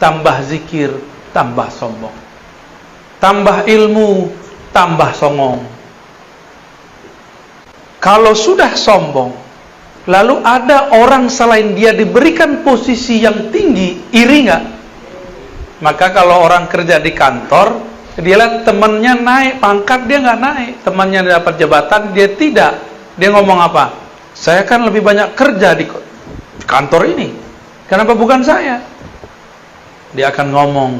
tambah zikir, tambah sombong. Tambah ilmu, tambah songong. Kalau sudah sombong, lalu ada orang selain dia diberikan posisi yang tinggi, iri nggak? Maka kalau orang kerja di kantor, dia lihat temannya naik pangkat, dia nggak naik. Temannya dapat jabatan, dia tidak. Dia ngomong apa? Saya kan lebih banyak kerja di kantor ini. Kenapa bukan saya? Dia akan ngomong,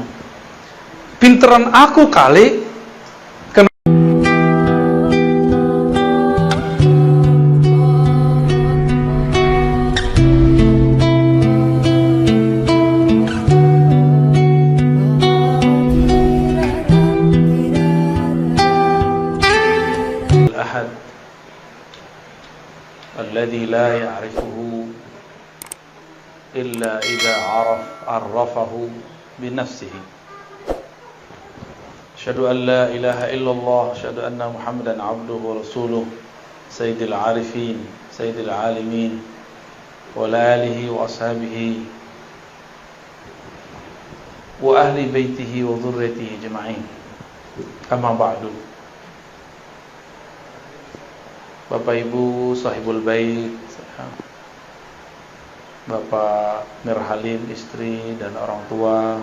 pinteran aku kali. Al-Ahad alladhi la ya'rifuhu illa idza arrafahu binafsihi. Asyhadu an la ilaha illallah, asyhadu anna Muhammadan abduhu wa rasuluh, sayyidil arifin, sayyidil alimin, wa ala alihi wa ashabihi wa ahli baitihi wa dhurriyyatihi ajma'in. Amma ba'du. Bapak Ibu sahibul bait, Bapak Mirhalim, istri dan orang tua,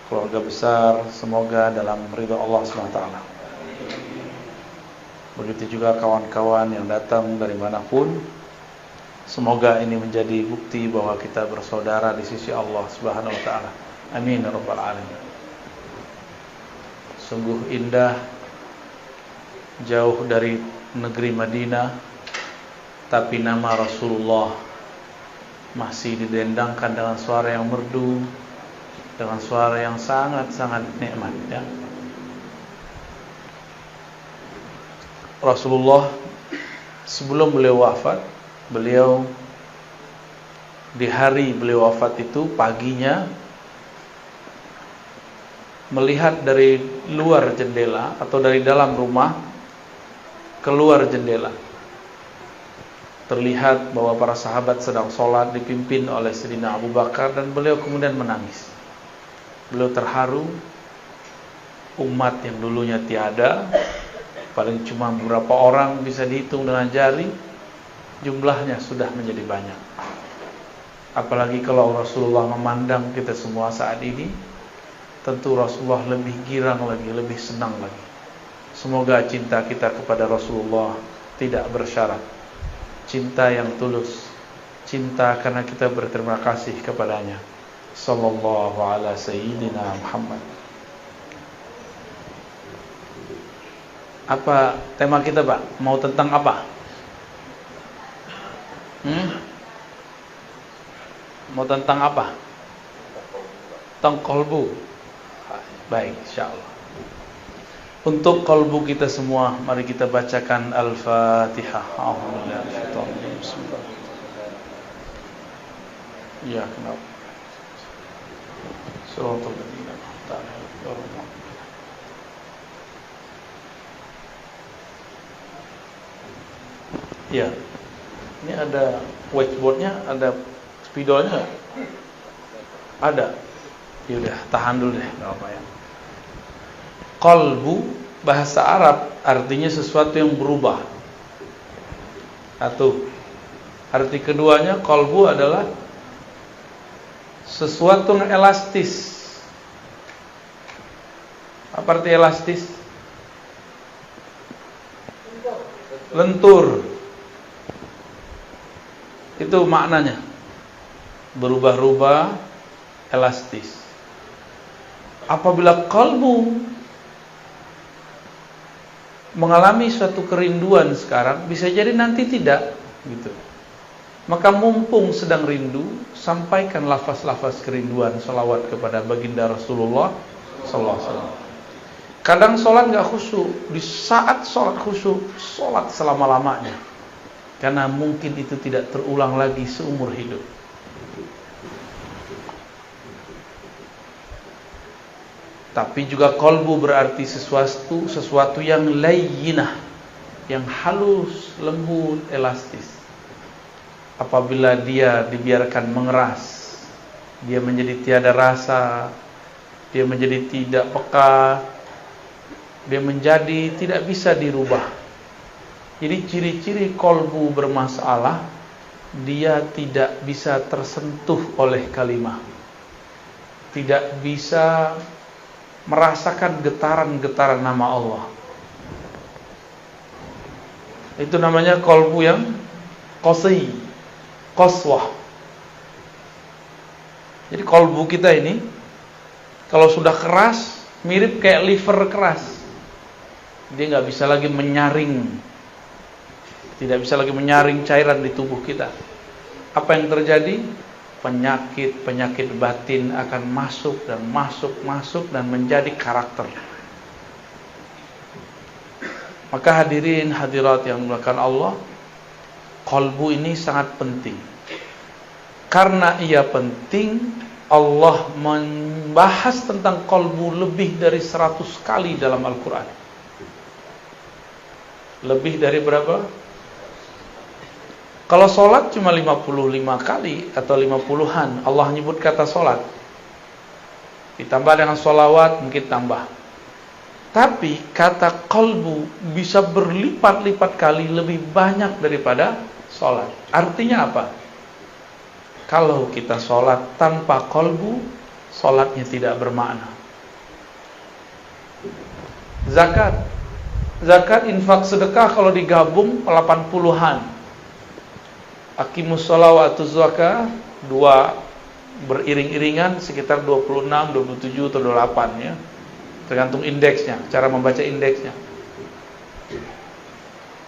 keluarga besar, semoga dalam ridha Allah SWT. Begitu juga kawan-kawan yang datang dari manapun, semoga ini menjadi bukti bahwa kita bersaudara di sisi Allah SWT. Amin ya rabbal alamin. Sungguh indah, jauh dari negeri Madinah, tapi nama Rasulullah masih didendangkan dengan suara yang merdu, dengan suara yang sangat-sangat nikmat, ya. Rasulullah sebelum beliau wafat, beliau di hari beliau wafat itu paginya melihat dari luar jendela atau dari dalam rumah keluar jendela, terlihat bahwa para sahabat sedang sholat dipimpin oleh Sayyidina Abu Bakar, dan beliau kemudian menangis. Beliau terharu. Umat yang dulunya tiada, paling cuma beberapa orang bisa dihitung dengan jari, jumlahnya sudah menjadi banyak. Apalagi kalau Rasulullah memandang kita semua saat ini, tentu Rasulullah lebih girang lagi, lebih senang lagi. Semoga cinta kita kepada Rasulullah tidak bersyarat, cinta yang tulus, cinta karena kita berterima kasih kepadanya. Sallallahu ala sayyidina Muhammad. Apa tema kita, Pak? Mau tentang apa? Mau tentang apa? Tentang kolbu. Baik, insyaallah. Untuk kalbu kita semua, mari kita bacakan Al-Fatihah. Bismillah. Ya, kenapa? Shiratal ladzina an'amta 'alaihim. Ya. Ini ada whiteboardnya, ada spidolnya enggak? Ada. Ya udah, tahan dulu deh, enggak apa ya. Qalbu bahasa Arab artinya sesuatu yang berubah. Satu. Arti keduanya, qalbu adalah sesuatu yang elastis. Apa arti elastis? Lentur. Itu maknanya. Berubah-ubah, elastis. Apabila qalbu mengalami suatu kerinduan sekarang, bisa jadi nanti tidak, gitu. Maka mumpung sedang rindu, sampaikan lafaz-lafaz kerinduan, salawat kepada baginda Rasulullah sallallahu alaihi wasallam. Kadang sholat nggak khusyuk, di saat sholat khusyuk, sholat selama-lamanya, karena mungkin itu tidak terulang lagi seumur hidup. Tapi juga qalbu berarti sesuatu yang layyinah, yang halus, lembut, elastis. Apabila dia dibiarkan mengeras, dia menjadi tiada rasa, dia menjadi tidak peka, dia menjadi tidak bisa dirubah. Jadi ciri-ciri kolbu bermasalah, dia tidak bisa tersentuh oleh kalimah, tidak bisa merasakan getaran-getaran nama Allah. Itu namanya kolbu yang qasi, qaswah. Jadi kolbu kita ini kalau sudah keras, mirip kayak liver keras. Dia nggak bisa lagi menyaring, tidak bisa lagi menyaring cairan di tubuh kita. Apa yang terjadi? Penyakit batin akan masuk dan menjadi karakter. Maka hadirin hadirat yang dimuliakan Allah, kolbu ini sangat penting. Karena ia penting, Allah membahas tentang kolbu lebih dari 100 kali dalam Al-Quran. Lebih dari berapa? Kalau sholat cuma 55 kali atau 50-an Allah nyebut kata sholat. Ditambah dengan sholawat mungkin tambah. Tapi kata kolbu bisa berlipat-lipat kali lebih banyak daripada sholat. Artinya apa? Kalau kita sholat tanpa kolbu, sholatnya tidak bermakna. Zakat, infak, sedekah kalau digabung 80-an. Aqimus shalah wa atuz zakah, dua beriring-iringan sekitar 26, 27 atau 28 ya. Tergantung indeksnya, cara membaca indeksnya.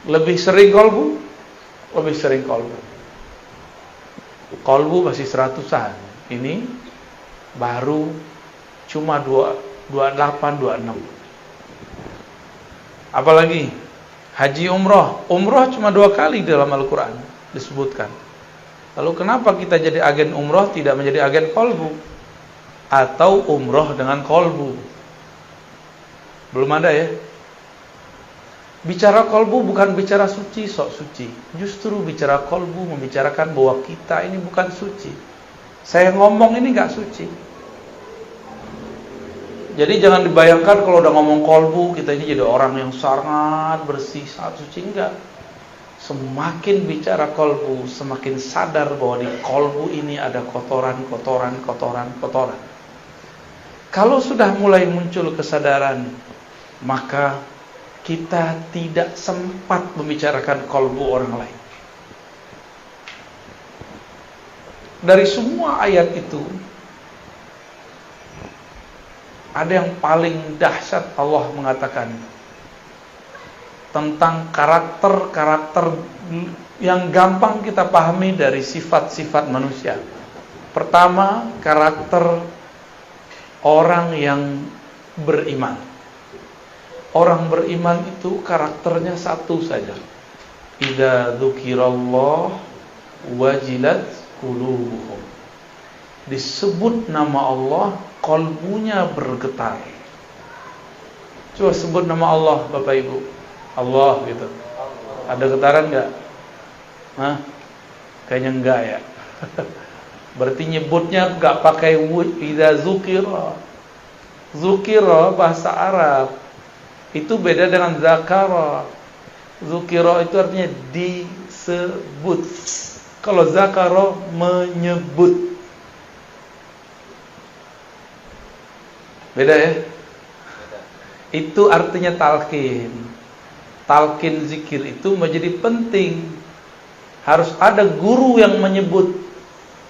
Lebih sering kolbu, lebih sering kolbu. Kolbu masih 100-an. Ini baru cuma 28, 26. Apalagi haji umroh. Umroh cuma 2 kali dalam Al-Quran disebutkan. Lalu kenapa kita jadi agen umroh tidak menjadi agen kolbu? Atau umroh dengan kolbu? Belum ada ya. Bicara kolbu bukan bicara suci, sok suci. Justru bicara kolbu membicarakan bahwa kita ini bukan suci. Saya ngomong ini gak suci. Jadi jangan dibayangkan kalau udah ngomong kolbu kita ini jadi orang yang sangat bersih, sangat suci. Enggak. Semakin bicara kolbu, semakin sadar bahwa di kolbu ini ada kotoran. Kalau sudah mulai muncul kesadaran, maka kita tidak sempat membicarakan kolbu orang lain. Dari semua ayat itu, ada yang paling dahsyat Allah mengatakan tentang karakter-karakter yang gampang kita pahami dari sifat-sifat manusia. Pertama, karakter orang yang beriman. Orang beriman itu karakternya satu saja. Idza dzukirallah wajilat qulubuhum. Disebut nama Allah, kolbunya bergetar. Coba sebut nama Allah Bapak Ibu. Allah gitu. Ada getaran enggak? Hah? Kayaknya enggak ya. Berarti nyebutnya enggak pakai idza dzukira. Dzukira bahasa Arab. Itu beda dengan zakara. Dzukira itu artinya disebut. Kalau zakara menyebut. Beda ya? Itu artinya talqin. Talqin zikir itu menjadi penting. Harus ada guru yang menyebut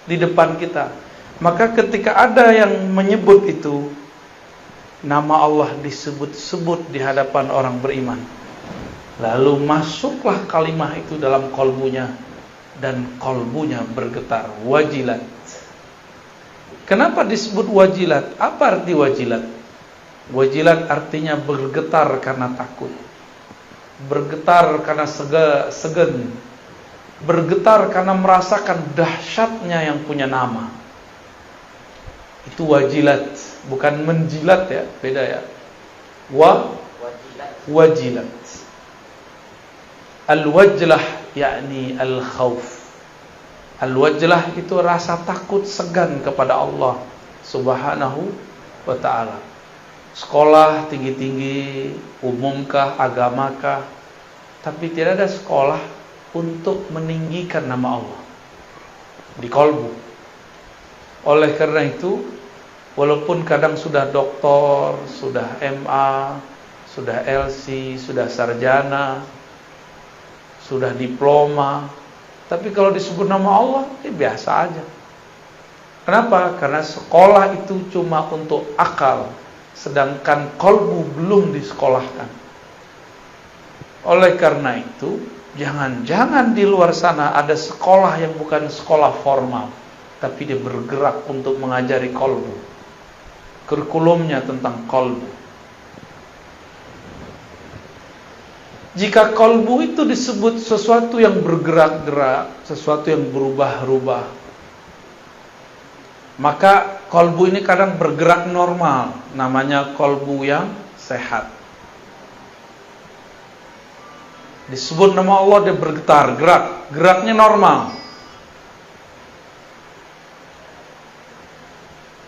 di depan kita. Maka ketika ada yang menyebut itu, nama Allah disebut-sebut di hadapan orang beriman. Lalu masuklah kalimah itu dalam kolbunya, dan kolbunya bergetar, wajilat. Kenapa disebut wajilat? Apa arti wajilat? Wajilat artinya bergetar karena takut, bergetar karena segan, bergetar karena merasakan dahsyatnya yang punya nama. Itu wajilat, bukan menjilat ya, beda ya. Wajilat. Al-wajlah yakni al-khawf. Al-wajlah itu rasa takut segan kepada Allah Subhanahu wa ta'ala. Sekolah tinggi-tinggi, umumkah, agamakah, tapi tidak ada sekolah untuk meninggikan nama Allah di kolbu. Oleh karena itu, walaupun kadang sudah doktor, sudah MA, sudah LC, sudah sarjana, sudah diploma, tapi kalau disebut nama Allah, biasa aja. Kenapa? Karena sekolah itu cuma untuk akal, sedangkan kolbu belum disekolahkan. Oleh karena itu, jangan-jangan di luar sana ada sekolah yang bukan sekolah formal, tapi dia bergerak untuk mengajari kolbu. Kurikulumnya tentang kolbu. Jika kolbu itu disebut sesuatu yang bergerak-gerak, sesuatu yang berubah-ubah, maka kolbu ini kadang bergerak normal, namanya kolbu yang sehat. Disebut nama Allah, dia bergetar, geraknya normal.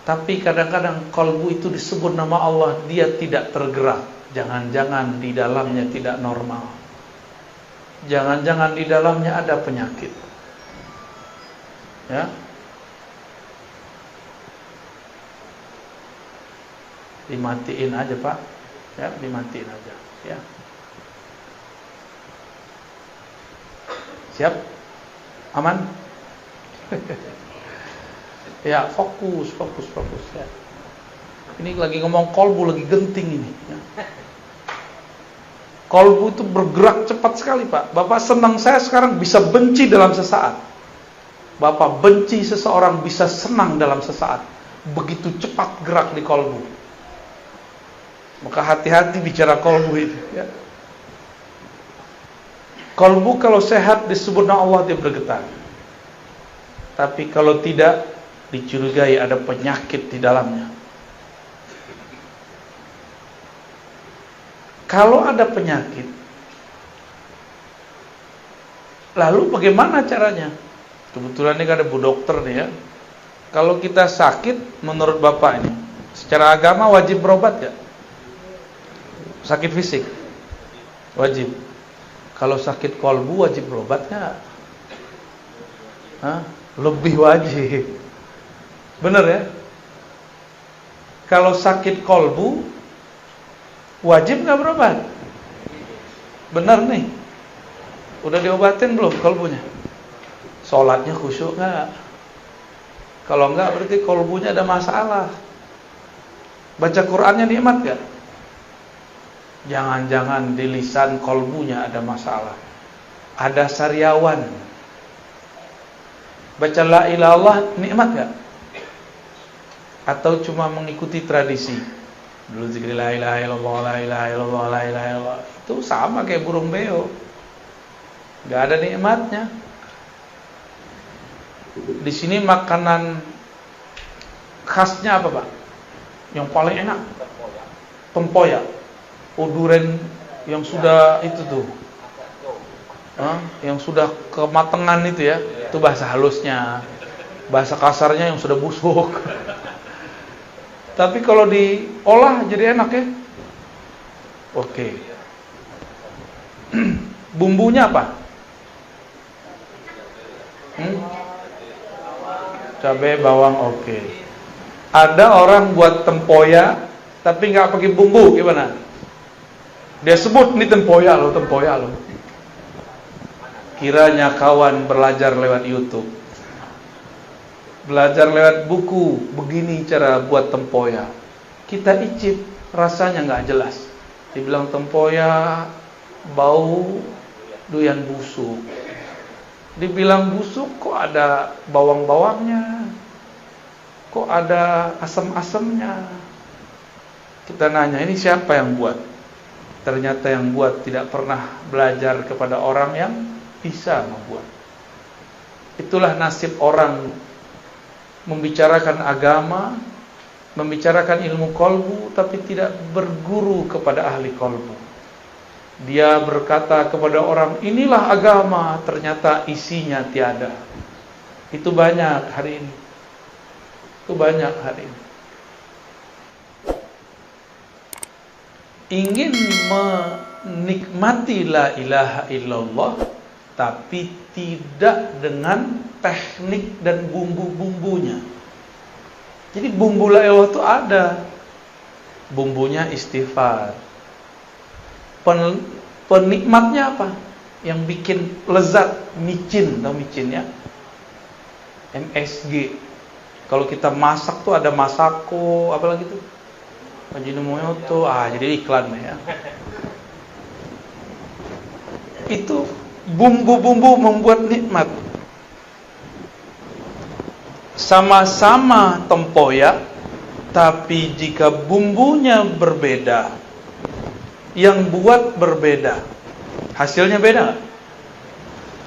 Tapi kadang-kadang kolbu itu disebut nama Allah, dia tidak tergerak. Jangan-jangan di dalamnya tidak normal. Jangan-jangan di dalamnya ada penyakit. Ya. Dimatiin aja, Pak. Ya, dimatiin aja, ya. Siap? Aman? Ya, fokus ya. Ini lagi ngomong kolbu, lagi genting ini, ya. Kolbu itu bergerak cepat sekali, Pak. Bapak senang, saya sekarang bisa benci dalam sesaat. Bapak benci seseorang bisa senang dalam sesaat. Begitu cepat gerak di kolbu. Maka hati-hati bicara kolbu itu, ya. Kolbu kalau sehat disebut nama Allah, dia bergetar. Tapi kalau tidak, dicurigai ada penyakit di dalamnya. Kalau ada penyakit, lalu bagaimana caranya? Kebetulan ini ada Bu Dokter nih, ya. Kalau kita sakit, menurut Bapak ini, secara agama wajib berobat ya? Sakit fisik wajib. Kalau sakit kolbu wajib berobat nggak? Lebih wajib. Bener ya? Kalau sakit kolbu wajib nggak berobat? Bener nih. Udah diobatin belum kolbunya? Sholatnya khusyuk nggak? Kalau nggak berarti kolbunya ada masalah. Baca Qur'annya nikmat nggak? Jangan-jangan di lisan kolbunya ada masalah. Ada sariawan. Baca la ilaha illallah nikmat gak? Atau cuma mengikuti tradisi? Dulu zikir la ilaha illallah, la ilaha illallah, la ilaha illallah. Itu sama kayak burung beo. Gak ada nikmatnya. Di sini makanan khasnya apa, Pak? Yang paling enak? Tempoyak. Duren yang sudah itu tuh, yang sudah kematangan itu ya, itu bahasa halusnya. Bahasa kasarnya yang sudah busuk. Tapi kalau diolah jadi enak ya. Oke. Bumbunya apa? Cabai, bawang, oke. Ada orang buat tempoyak tapi nggak pakai bumbu, gimana? Dia sebut ini tempoyak loh. Kiranya kawan belajar lewat YouTube, belajar lewat buku, begini cara buat tempoyak. Kita icip, rasanya nggak jelas. Dibilang tempoyak bau doyan busuk. Dibilang busuk, kok ada bawang-bawangnya, kok ada asam-asamnya. Kita nanya, ini siapa yang buat? Ternyata yang buat tidak pernah belajar kepada orang yang bisa membuat. Itulah nasib orang membicarakan agama, membicarakan ilmu kolbu, tapi tidak berguru kepada ahli kolbu. Dia berkata kepada orang, inilah agama, ternyata isinya tiada. Itu banyak hari ini. Itu banyak hari ini. Ingin menikmati la ilaha illallah, tapi tidak dengan teknik dan bumbu-bumbunya. Jadi bumbu la ilaha itu ada. Bumbunya istighfar. Penikmatnya apa? Yang bikin lezat, micin, tahu micin ya? MSG. Kalau kita masak tuh ada masako, apa lagi tuh? Ajinomoto, jadi iklan ya. Itu bumbu-bumbu membuat nikmat. Sama-sama tempoyak, tapi jika bumbunya berbeda, yang buat berbeda, hasilnya beda nggak?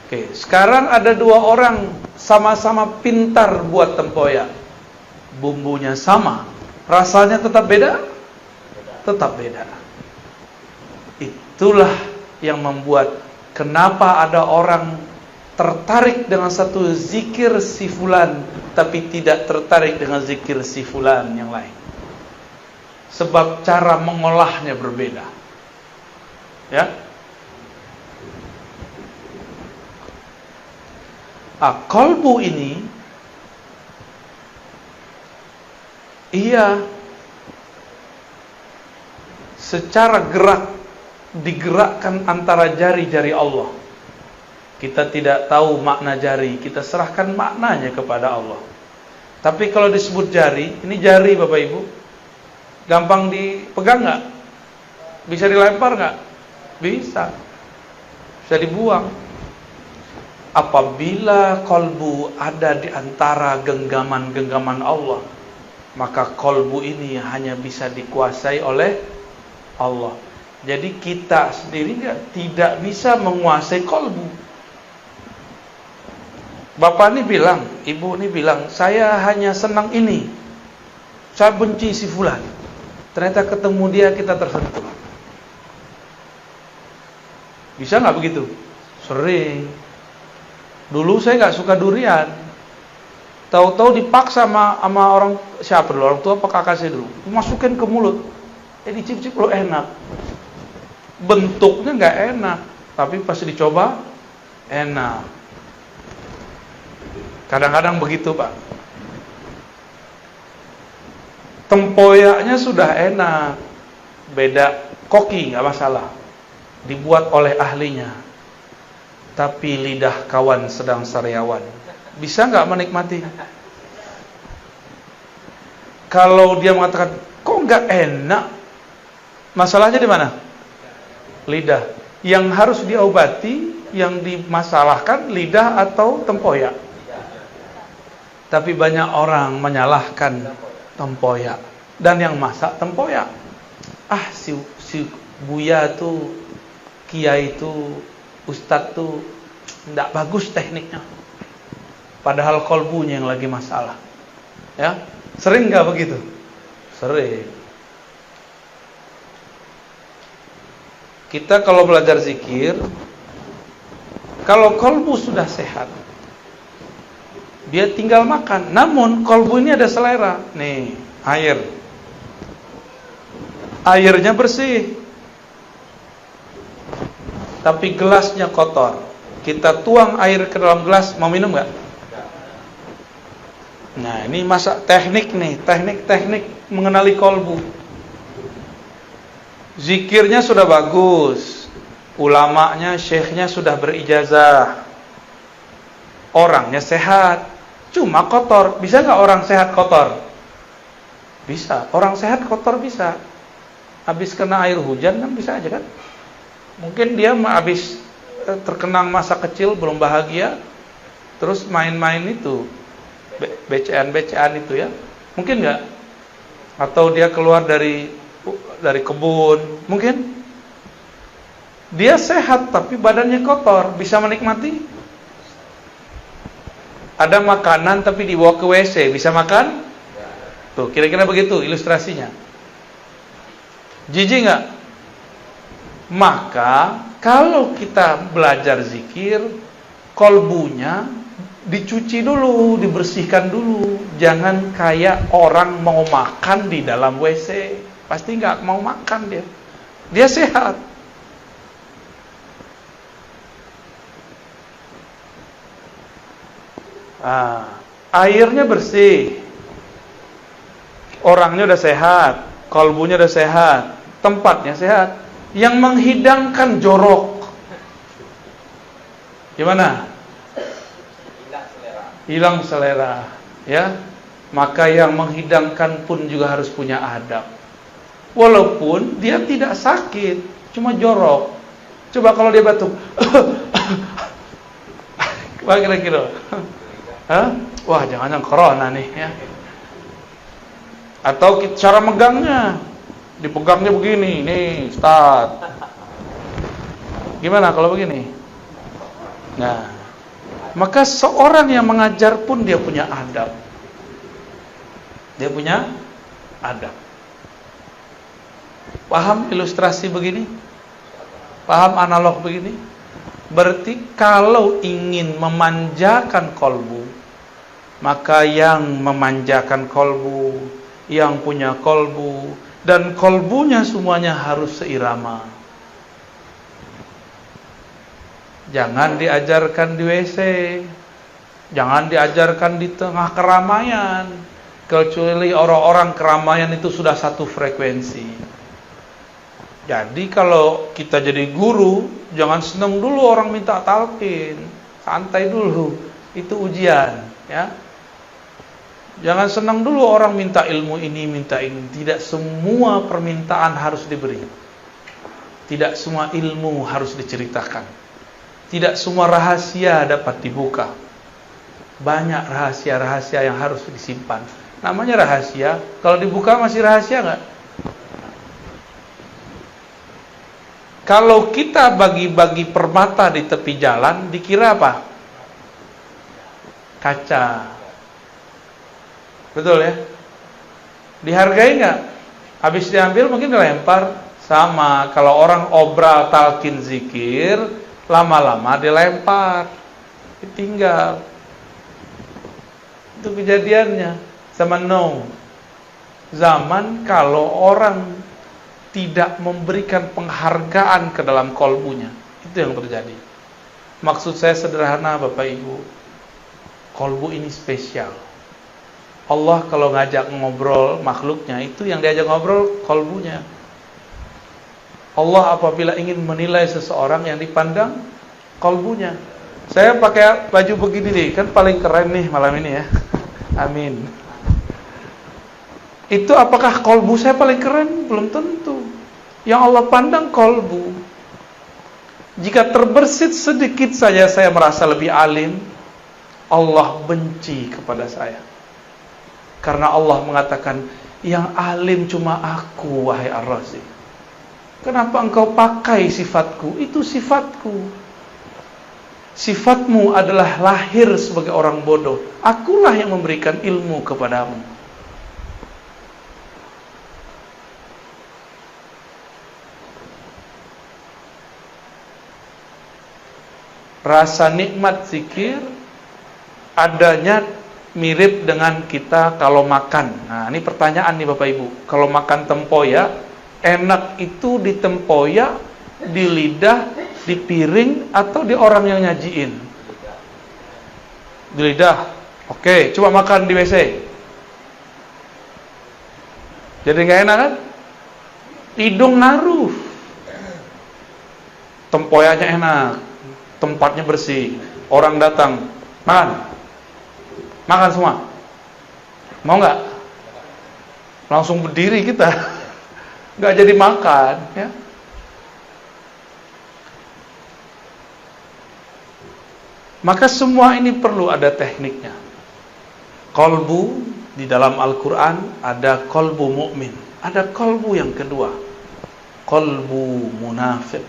Oke, sekarang ada dua orang sama-sama pintar buat tempoyak, bumbunya sama, rasanya tetap beda? Tetap beda. Itulah yang membuat kenapa ada orang tertarik dengan satu zikir si fulan, tapi tidak tertarik dengan zikir si fulan yang lain. Sebab cara mengolahnya berbeda. Ya. Qalbu ini secara gerak digerakkan antara jari-jari Allah. Kita tidak tahu makna jari, kita serahkan maknanya kepada Allah. Tapi kalau disebut jari, ini jari Bapak Ibu, gampang dipegang nggak? Bisa dilempar nggak? Bisa. Bisa dibuang. Apabila qalbu ada di antara genggaman-genggaman Allah, maka qalbu ini hanya bisa dikuasai oleh Allah. Jadi kita sendiri tidak bisa menguasai qalbu. Bapak ini bilang, ibu ini bilang, saya hanya senang ini, saya benci si fulan. Ternyata ketemu dia kita tersentuh. Bisa nggak begitu? Sering. Dulu saya nggak suka durian. Tahu-tahu dipaksa sama orang, siapa dulu? Orang tua apa kakak saya dulu? Masukin ke mulut. Dicicip lo enak. Bentuknya nggak enak, tapi pas dicoba enak. Kadang-kadang begitu Pak. Tempoyaknya sudah enak, beda koki nggak masalah, dibuat oleh ahlinya. Tapi lidah kawan sedang sariawan, bisa nggak menikmati? Kalau dia mengatakan kok nggak enak, masalahnya di mana? Lidah. Yang harus diobati, yang dimasalahkan lidah atau tempoyak. Tapi banyak orang menyalahkan tempoyak dan yang masak tempoyak. Si Buya tuh, Kiai tuh, Ustadz tuh tidak bagus tekniknya. Padahal kolbunya yang lagi masalah. Ya, sering nggak begitu? Sering. Kita kalau belajar zikir, kalau kolbu sudah sehat, dia tinggal makan. Namun kolbu ini ada selera. Nih, air. Airnya bersih, tapi gelasnya kotor. Kita tuang air ke dalam gelas, mau minum nggak? Nah, ini masa teknik nih, teknik mengenali kolbu. Zikirnya sudah bagus, ulamanya, syekhnya sudah berijazah, orangnya sehat, cuma kotor. Bisa nggak orang sehat kotor? Bisa. Orang sehat kotor bisa. Habis kena air hujan kan bisa aja kan? Mungkin dia habis terkenang masa kecil belum bahagia, terus main-main itu, becean itu ya, mungkin nggak? Atau dia keluar dari kebun, mungkin dia sehat tapi badannya kotor, bisa menikmati? Ada makanan tapi dibawa ke WC, bisa makan? Tuh, kira-kira begitu ilustrasinya. Jijik nggak? Maka kalau kita belajar zikir, kolbunya dicuci dulu, dibersihkan dulu. Jangan kayak orang mau makan di dalam WC, pasti nggak mau makan dia. Dia sehat. Airnya bersih, orangnya udah sehat, kalbunya udah sehat, tempatnya sehat. Yang menghidangkan jorok, gimana? Hilang selera, ya. Maka yang menghidangkan pun juga harus punya adab. Walaupun dia tidak sakit, cuma jorok. Coba kalau dia batuk, wah kira-kira, wah jangan-jangan corona nih, ya. Atau cara megangnya, dipegangnya begini, nih, start. Gimana kalau begini? Nah, maka seorang yang mengajar pun dia punya adab. Dia punya adab. Paham ilustrasi begini? Paham analog begini? Berarti kalau ingin memanjakan kolbu, maka yang memanjakan kolbu, yang punya kolbu, dan kolbunya semuanya harus seirama. Jangan diajarkan di WC, jangan diajarkan di tengah keramaian, kecuali orang-orang keramaian itu sudah satu frekuensi. Jadi kalau kita jadi guru, jangan senang dulu orang minta talqin, santai dulu, itu ujian, ya. Jangan senang dulu orang minta ilmu ini, minta ini. Tidak semua permintaan harus diberi. Tidak semua ilmu harus diceritakan. Tidak semua rahasia dapat dibuka. Banyak rahasia-rahasia yang harus disimpan. Namanya rahasia, kalau dibuka masih rahasia nggak? Kalau kita bagi-bagi permata di tepi jalan, dikira apa? Kaca. Betul ya? Dihargai nggak? Habis diambil mungkin dilempar. Sama, kalau orang obral talqin zikir, lama-lama dilempar, ditinggal. Itu kejadiannya sama zaman kalau orang tidak memberikan penghargaan ke dalam kolbunya, itu yang terjadi. Maksud saya sederhana Bapak Ibu, kolbu ini spesial. Allah kalau ngajak ngobrol makhluknya, itu yang diajak ngobrol kolbunya. Allah apabila ingin menilai seseorang, yang dipandang kolbunya. Saya pakai baju begini nih, kan paling keren nih malam ini ya. Amin. Itu apakah kolbu saya paling keren? Belum tentu. Yang Allah pandang kolbu. Jika terbersit sedikit saja saya merasa lebih alim, Allah benci kepada saya. Karena Allah mengatakan, yang alim cuma aku, wahai Ar-Razi. Kenapa engkau pakai sifatku? Itu sifatku. Sifatmu adalah lahir sebagai orang bodoh. Akulah yang memberikan ilmu kepadamu. Rasa nikmat zikir adanya mirip dengan kita kalau makan. Nah, ini pertanyaan nih Bapak Ibu. Kalau makan tempoyak, enak itu di tempoyak, di lidah, di piring, atau di orang yang nyajiin? Di lidah. Oke, coba makan di WC. Jadi gak enak kan? Hidung ngaruh. Tempoyaknya enak, tempatnya bersih, orang datang, makan. Makan semua. Mau nggak? Langsung berdiri kita. Nggak jadi makan, ya. Maka semua ini perlu ada tekniknya. Kolbu di dalam Al-Quran ada kolbu mukmin, ada kolbu yang kedua, kolbu munafik.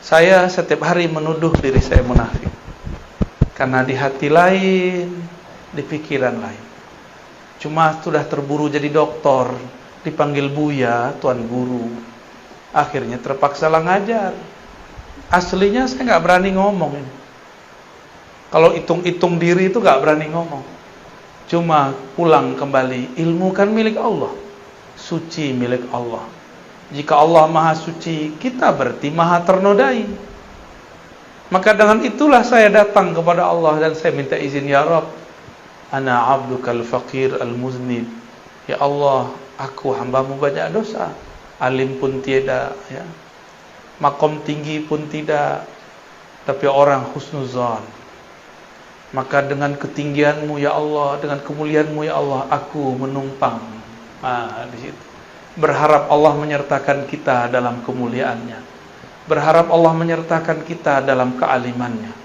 Saya setiap hari menuduh diri saya munafik. Karena di hati lain, di pikiran lain. Cuma sudah terburu jadi doktor, dipanggil Buya, Tuan Guru. Akhirnya terpaksa ngajar. Aslinya saya nggak berani ngomong ini. Kalau hitung-hitung diri itu gak berani ngomong. Cuma pulang kembali. Ilmu kan milik Allah, suci milik Allah. Jika Allah maha suci, kita berarti maha ternodai. Maka dengan itulah saya datang kepada Allah dan saya minta izin, ya Rabb, ana abdukal faqir al-muznib. Ya Allah, aku hambamu banyak dosa. Alim pun tiada, ya. Makom tinggi pun tidak, tapi orang husnuzan. Maka dengan ketinggianmu ya Allah, dengan kemuliaanmu ya Allah, aku menumpang. Di situ. Berharap Allah menyertakan kita dalam kemuliaannya. Berharap Allah menyertakan kita dalam kealimannya.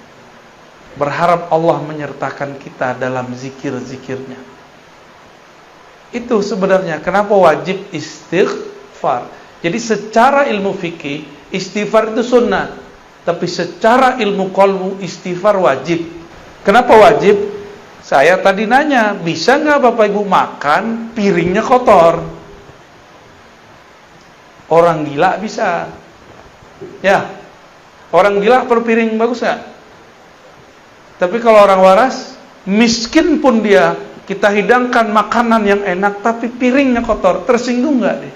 Berharap Allah menyertakan kita dalam zikir-zikirnya. Itu sebenarnya kenapa wajib istighfar. Jadi secara ilmu fikih, istighfar itu sunnah. Tapi secara ilmu qalbu, istighfar wajib. Kenapa wajib? Saya tadi nanya, bisa nggak Bapak Ibu makan piringnya kotor? Orang gila bisa. Ya, orang gila per piring bagus nggak? Tapi kalau orang waras, miskin pun dia, kita hidangkan makanan yang enak, tapi piringnya kotor, tersinggung nggak dia?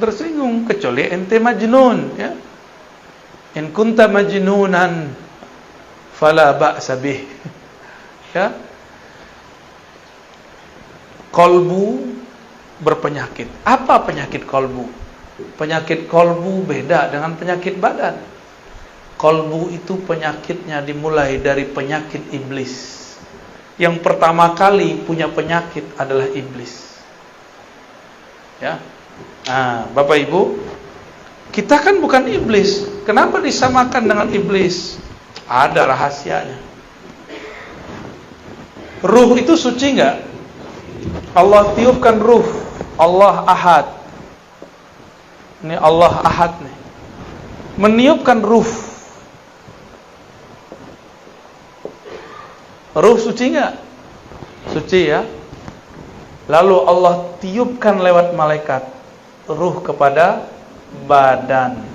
Tersinggung, kecuali ente majnun, ya. In kunta majnunan, fala ba'sa bih. Ya. Kolbu berpenyakit. Apa penyakit kolbu? Penyakit kolbu beda dengan penyakit badan. Kolbu itu penyakitnya dimulai dari penyakit iblis. Yang pertama kali punya penyakit adalah iblis. Ya. Nah, Bapak Ibu, kita kan bukan iblis. Kenapa disamakan dengan iblis? Ada rahasianya. Ruh itu suci enggak? Allah tiupkan ruh. Allah Ahad. Ini Allah Ahad nih. Meniupkan ruh. Ruh suci enggak? Suci ya. Lalu Allah tiupkan lewat malaikat ruh kepada badan.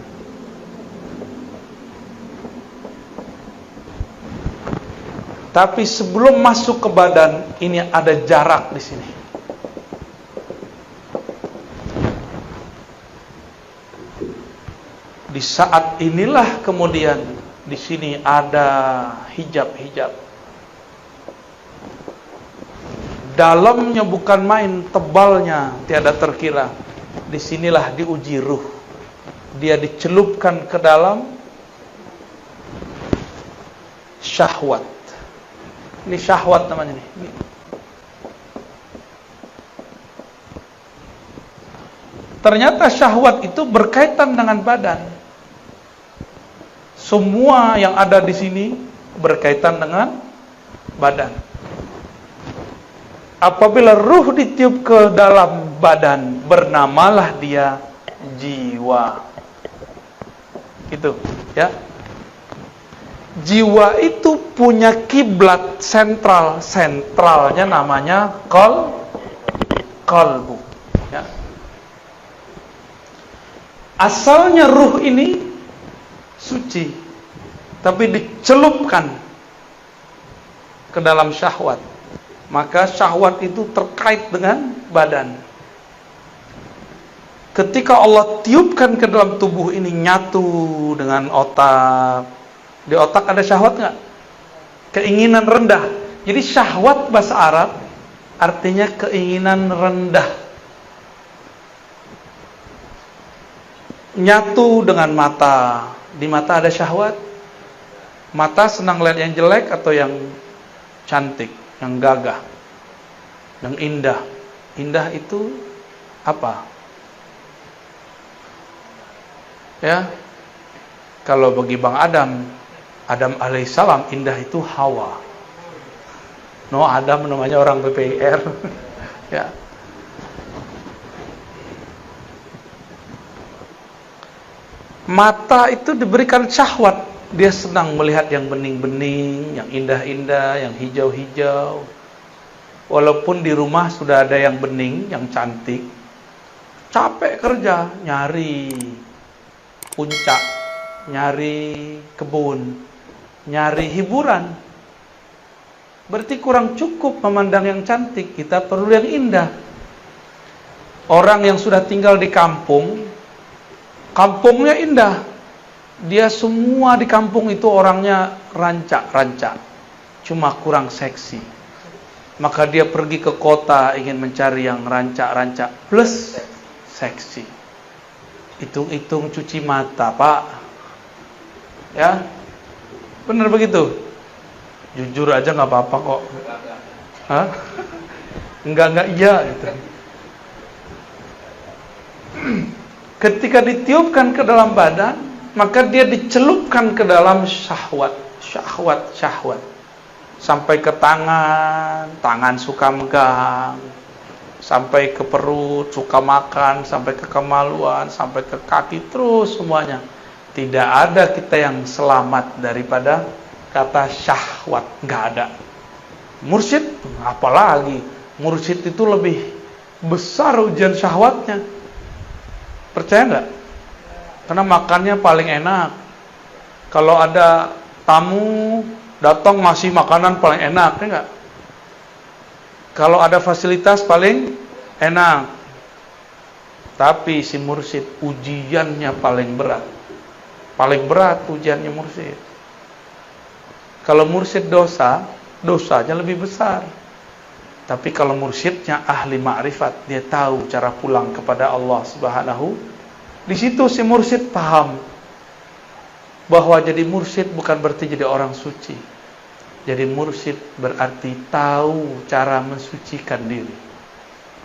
Tapi sebelum masuk ke badan, ini ada jarak di sini. Di saat inilah kemudian di sini ada hijab-hijab. Dalamnya bukan main, tebalnya tiada terkira. Disinilah diuji ruh. Dia dicelupkan ke dalam syahwat. Ini syahwat namanya nih. Ternyata syahwat itu berkaitan dengan badan. Semua yang ada di sini berkaitan dengan badan. Apabila ruh ditiup ke dalam badan, bernamalah dia jiwa. Itu, ya. Jiwa itu punya kiblat sentral. Sentralnya namanya qalbu. Ya. Asalnya ruh ini suci, tapi dicelupkan ke dalam syahwat. Maka syahwat itu terkait dengan badan. Ketika Allah tiupkan ke dalam tubuh ini, nyatu dengan otak. Di otak ada syahwat nggak? Keinginan rendah. Jadi syahwat bahasa Arab artinya keinginan rendah. Nyatu dengan mata. Di mata ada syahwat. Mata senang lihat yang jelek atau yang cantik, yang gagah, yang indah. Indah itu apa? Ya. Kalau bagi Bang Adam alaihissalam indah itu Hawa. No, Adam namanya orang PPR. Ya. Mata itu diberikan syahwat. Dia senang melihat yang bening-bening, yang indah-indah, yang hijau-hijau. Walaupun di rumah sudah ada yang bening, yang cantik, capek kerja, nyari puncak, nyari kebun, nyari hiburan. Berarti kurang cukup memandang yang cantik, kita perlu yang indah. Orang yang sudah tinggal di kampung, kampungnya indah. Dia semua di kampung itu orangnya rancak-rancak, cuma kurang seksi. Maka dia pergi ke kota ingin mencari yang rancak-rancak plus seksi. Hitung-hitung cuci mata, Pak. Ya, benar begitu. Jujur aja nggak apa-apa kok. Hah? Enggak iya gitu. Ketika ditiupkan ke dalam badan, maka dia dicelupkan ke dalam syahwat. Sampai ke tangan suka megang, sampai ke perut suka makan, sampai ke kemaluan, sampai ke kaki, terus semuanya. Tidak ada kita yang selamat daripada kata syahwat, nggak ada. Mursyid, apalagi mursyid itu lebih besar ujian syahwatnya. Percaya nggak? Karena makannya paling enak. Kalau ada tamu datang masih makanan paling enak, ya nggak? Kalau ada fasilitas paling enak. Tapi si mursyid ujiannya paling berat. Paling berat ujiannya mursyid. Kalau mursyid dosanya lebih besar. Tapi kalau mursyidnya ahli ma'rifat, dia tahu cara pulang kepada Allah Subhanahu. Di situ si mursyid paham bahwa jadi mursyid bukan berarti jadi orang suci. Jadi mursyid berarti tahu cara mensucikan diri.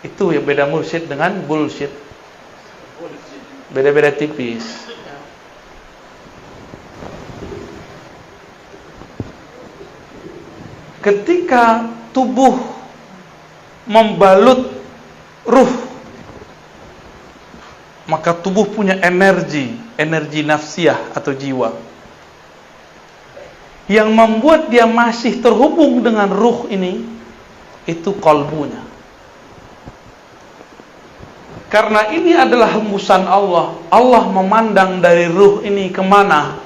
Itu yang beda mursyid dengan bullshit. Beda-beda tipis. Ketika tubuh membalut ruh, maka tubuh punya energi nafsiyah atau jiwa yang membuat dia masih terhubung dengan ruh ini, itu qalbunya. Karena ini adalah hembusan Allah. Allah memandang dari ruh ini kemana?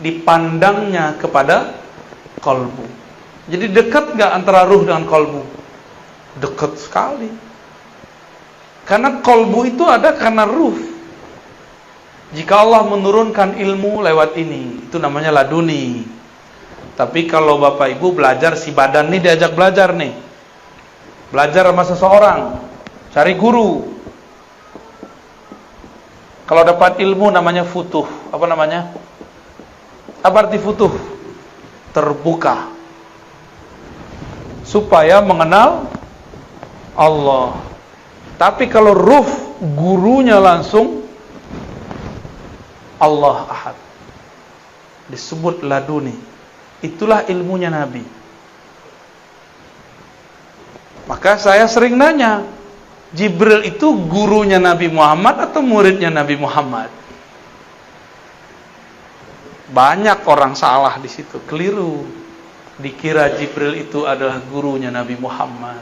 Dipandangnya kepada qalbu. Jadi dekat gak antara ruh dengan qalbu? Dekat sekali. Karena qalbu itu ada karena ruh. Jika Allah menurunkan ilmu lewat ini, itu namanya laduni. Tapi kalau Bapak Ibu belajar, si badan nih diajak belajar nih. Belajar sama seseorang, cari guru. Kalau dapat ilmu namanya futuh. Apa namanya? Apa arti futuh? Terbuka. Supaya mengenal Allah. Tapi kalau ruh, gurunya langsung Allah Ahad, disebut laduni. Itulah ilmunya Nabi. Maka saya sering nanya, Jibril itu gurunya Nabi Muhammad atau muridnya Nabi Muhammad? Banyak orang salah di situ, keliru. Dikira Jibril itu adalah gurunya Nabi Muhammad.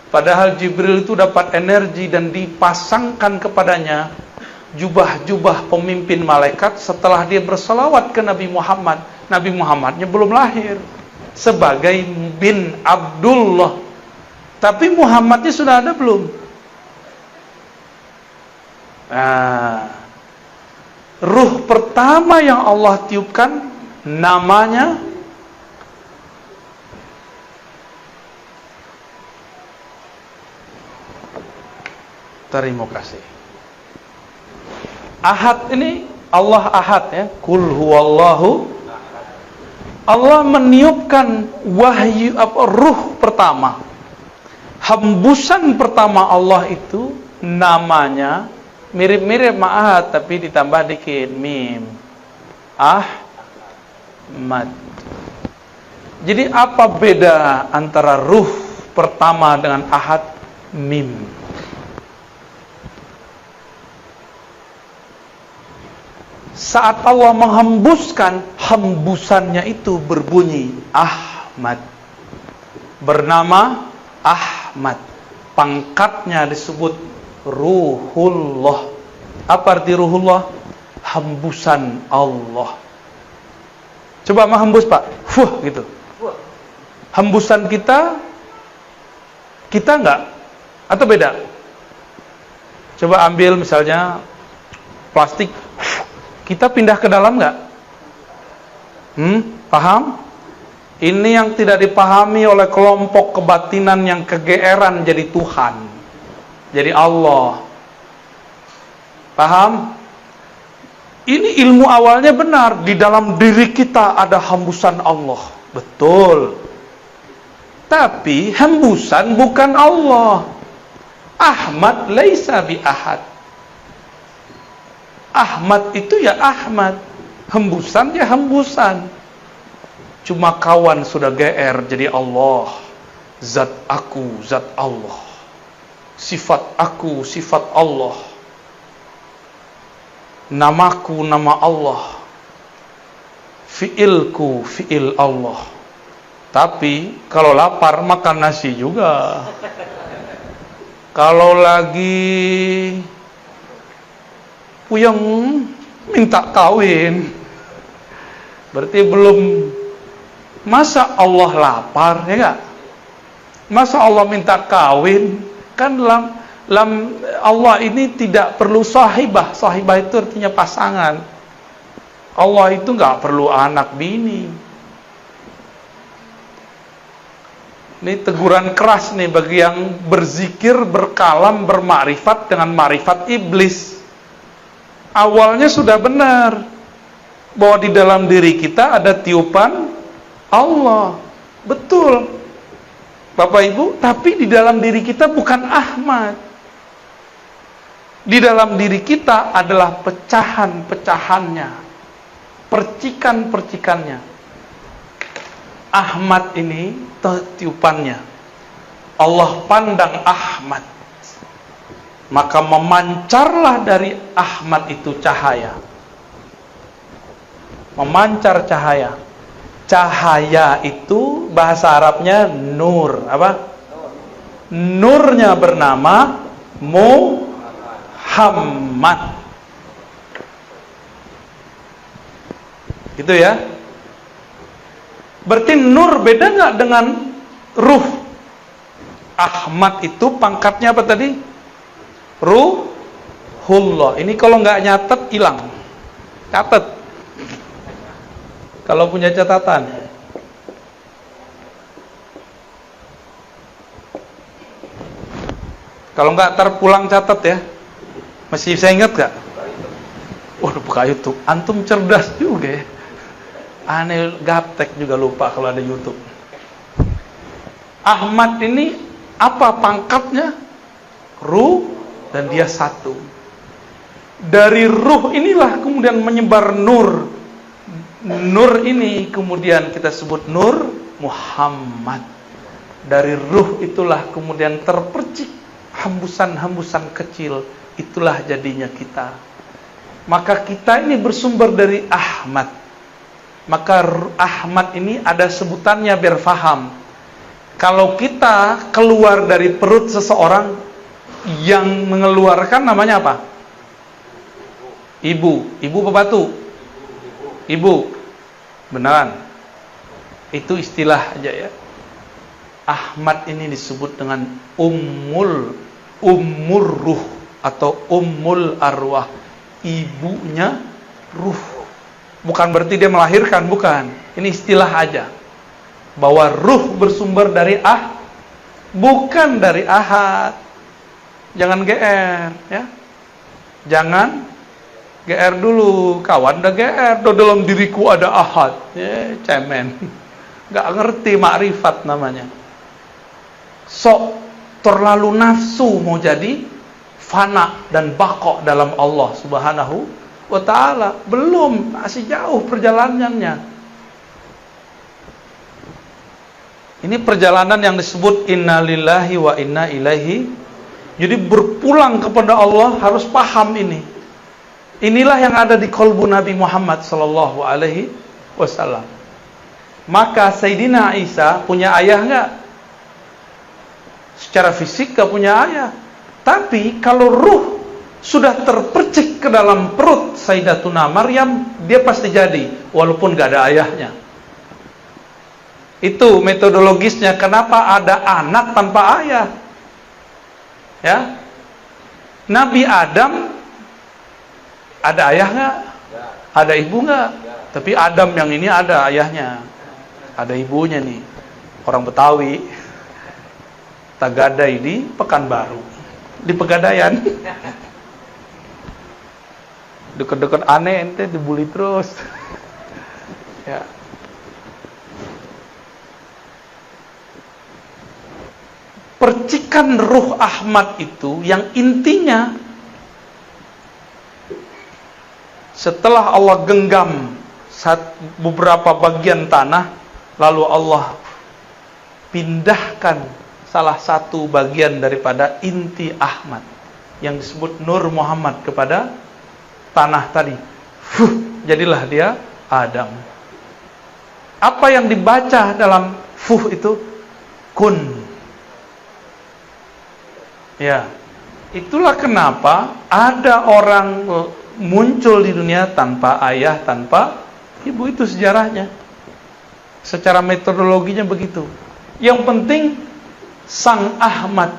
Padahal Jibril itu dapat energi dan dipasangkan kepadanya jubah-jubah pemimpin malaikat setelah dia berselawat ke Nabi Muhammad. Nabi Muhammadnya belum lahir, sebagai bin Abdullah. Tapi Muhammadnya sudah ada belum? Ruh pertama yang Allah tiupkan namanya terima kasih. Ahad ini Allah Ahad ya. Kul huwallahu. Allah meniupkan wahyu ruh pertama. Hembusan pertama Allah itu namanya mirip-mirip ma'ahad tapi ditambah dikit mim. Ahmad. Jadi apa beda antara ruh pertama dengan ahad? Mim. Saat Allah menghembuskan, hembusannya itu berbunyi Ahmad. Bernama Ahmad. Pangkatnya disebut Ruhullah. Apa arti Ruhullah? Hembusan Allah. Coba menghembus Pak. Fuh gitu. hembusan kita enggak? Atau beda? Coba ambil misalnya plastik, kita pindah ke dalam enggak? Paham? Ini yang tidak dipahami oleh kelompok kebatinan yang kegeeran jadi Tuhan, jadi Allah. Paham? Ini ilmu awalnya benar. Di dalam diri kita ada hembusan Allah. Betul. Tapi hembusan bukan Allah. Ahmad laisa bi ahad. Ahmad itu ya Ahmad. Hembusan ya hembusan. Cuma kawan sudah GR jadi Allah. Zat aku, zat Allah. Sifat aku, sifat Allah. Namaku, nama Allah. Fi'ilku, fi'il Allah. Tapi kalau lapar makan nasi juga. Kalau lagi puyeng minta kawin, berarti belum. Masa Allah lapar, ya enggak? Masa Allah minta kawin? Kan Allah ini tidak perlu sahibah. Sahibah itu artinya pasangan. Allah itu nggak perlu anak bini. Ini teguran keras nih bagi yang berzikir, berkalam, bermakrifat dengan makrifat iblis. Awalnya sudah benar bahwa di dalam diri kita ada tiupan Allah. Betul, Bapak Ibu. Tapi di dalam diri kita bukan Ahmad. Di dalam diri kita adalah pecahan-pecahannya, percikan-percikannya. Ahmad ini tiupannya. Allah pandang Ahmad, maka memancarlah dari Ahmad itu cahaya. Memancar cahaya. Cahaya itu bahasa Arabnya nur. Apa? Nurnya bernama Muhammad. Gitu ya. Berarti nur beda nggak dengan ruh? Ahmad itu pangkatnya apa tadi? Ruhullah. Ini kalau nggak nyatet hilang. Catat. Kalau punya catatan. Kalau nggak terpulang catat ya. Masih bisa ingat nggak? Waduh, buka YouTube. Antum cerdas juga ya. Aneh, gaptek juga lupa kalau ada YouTube. Ahmad ini apa pangkatnya? Ruh, dan dia satu. Dari ruh inilah kemudian menyebar nur. Nur ini kemudian kita sebut Nur Muhammad. Dari ruh itulah kemudian terpercik hembusan-hembusan kecil. Itulah jadinya kita. Maka kita ini bersumber dari Ahmad. Maka Ahmad ini ada sebutannya biar faham. Kalau kita keluar dari perut seseorang, yang mengeluarkan namanya apa? Ibu. Ibu apa batu? Ibu. Beneran. Itu istilah aja ya. Ahmad ini disebut dengan ummur ruh atau ummul arwah. Ibunya ruh. Bukan berarti dia melahirkan, bukan. Ini istilah aja. Bahwa ruh bersumber dari bukan dari ahad. Jangan GR ya. Jangan GR dulu, kawan udah GR, dalam diriku ada ahad. Cemen. Gak ngerti makrifat namanya. Sok terlalu nafsu mau jadi fana dan baqo dalam Allah Subhanahu wa ta'ala. Belum, masih jauh perjalanannya. Ini perjalanan yang disebut innalillahi wa inna ilaihi. Jadi berpulang kepada Allah harus paham ini. Inilah yang ada di qalbu Nabi Muhammad sallallahu alaihi wasallam. Maka Sayyidina Isa punya ayah enggak? Secara fisik enggak punya ayah. Tapi kalau ruh sudah terpercik ke dalam perut Sayyidatuna Maryam, dia pasti jadi walaupun enggak ada ayahnya. Itu metodologisnya. Kenapa ada anak tanpa ayah? Ya, Nabi Adam ada ayah nggak? Ada ibu nggak? Tapi Adam yang ini ada ayahnya, ada ibunya nih. Orang Betawi, Tagadai di Pekanbaru, di Pegadaian. Deket-deket aneh ente dibully terus. Ya. Percikan ruh Ahmad itu yang intinya setelah Allah genggam beberapa bagian tanah, lalu Allah pindahkan salah satu bagian daripada inti Ahmad yang disebut Nur Muhammad kepada tanah tadi. Jadilah dia Adam. Apa yang dibaca dalam itu? Kun. Ya, itulah kenapa ada orang muncul di dunia tanpa ayah, tanpa ibu. Itu sejarahnya. Secara metodologinya begitu. Yang penting Sang Ahmad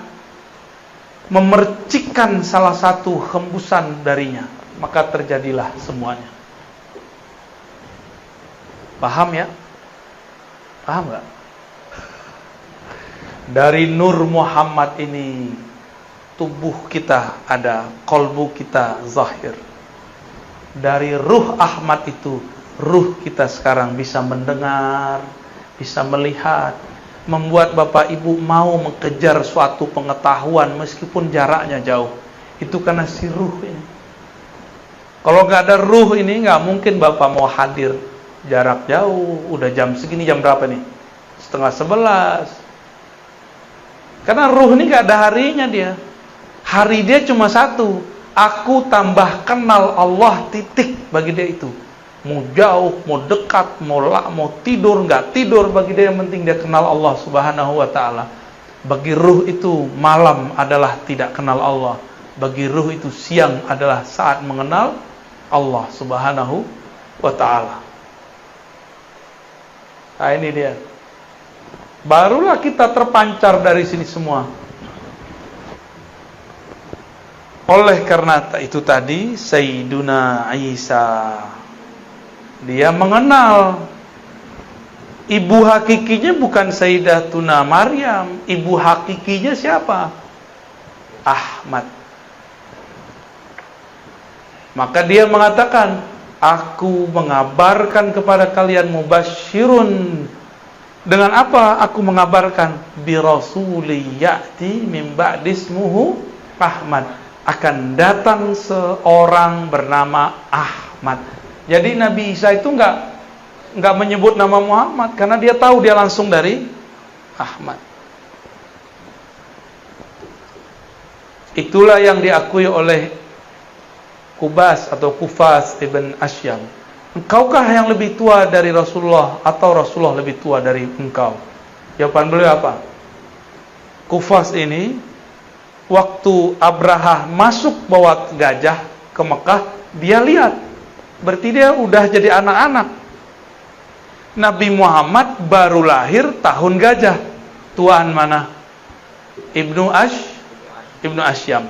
memercikkan salah satu hembusan darinya, maka terjadilah semuanya. Paham ya? Paham gak? Dari Nur Muhammad ini tubuh kita ada, kolbu kita zahir. Dari ruh Ahmad itu, ruh kita sekarang bisa mendengar, bisa melihat, membuat Bapak Ibu mau mengejar suatu pengetahuan meskipun jaraknya jauh. Itu karena si ruh ini. Kalau nggak ada ruh ini, nggak mungkin Bapak mau hadir jarak jauh. Udah jam segini, jam berapa nih? 10:30. Karena ruh ini nggak ada harinya dia. Hari dia cuma satu. Aku tambah kenal Allah, titik. Bagi dia itu. Mau jauh, mau dekat, mau tidur, nggak tidur, bagi dia yang penting dia kenal Allah Subhanahu wa ta'ala. Bagi ruh itu malam adalah tidak kenal Allah. Bagi ruh itu siang adalah saat mengenal Allah Subhanahu wa ta'ala. Nah ini dia. Barulah kita terpancar dari sini semua. Oleh karena itu tadi Sayyiduna Isa, dia mengenal ibu hakikinya bukan Sayyidatuna Maryam. Ibu hakikinya siapa? Ahmad. Maka dia mengatakan, aku mengabarkan kepada kalian mubasyirun. Dengan apa aku mengabarkan? Bi rasuli ya'ti min ba'di ismuhu Ahmad. Akan datang seorang bernama Ahmad. Jadi Nabi Isa itu enggak menyebut nama Muhammad karena dia tahu dia langsung dari Ahmad. Itulah yang diakui oleh Kubas atau Kufas ibn Asyam. Engkaukah yang lebih tua dari Rasulullah atau Rasulullah lebih tua dari engkau? Jawaban beliau apa? Kufas ini waktu Abraha masuk bawa gajah ke Mekah, dia lihat. Berarti dia udah jadi anak-anak. Nabi Muhammad baru lahir tahun gajah. Tuaan mana? Ibnu Asyam.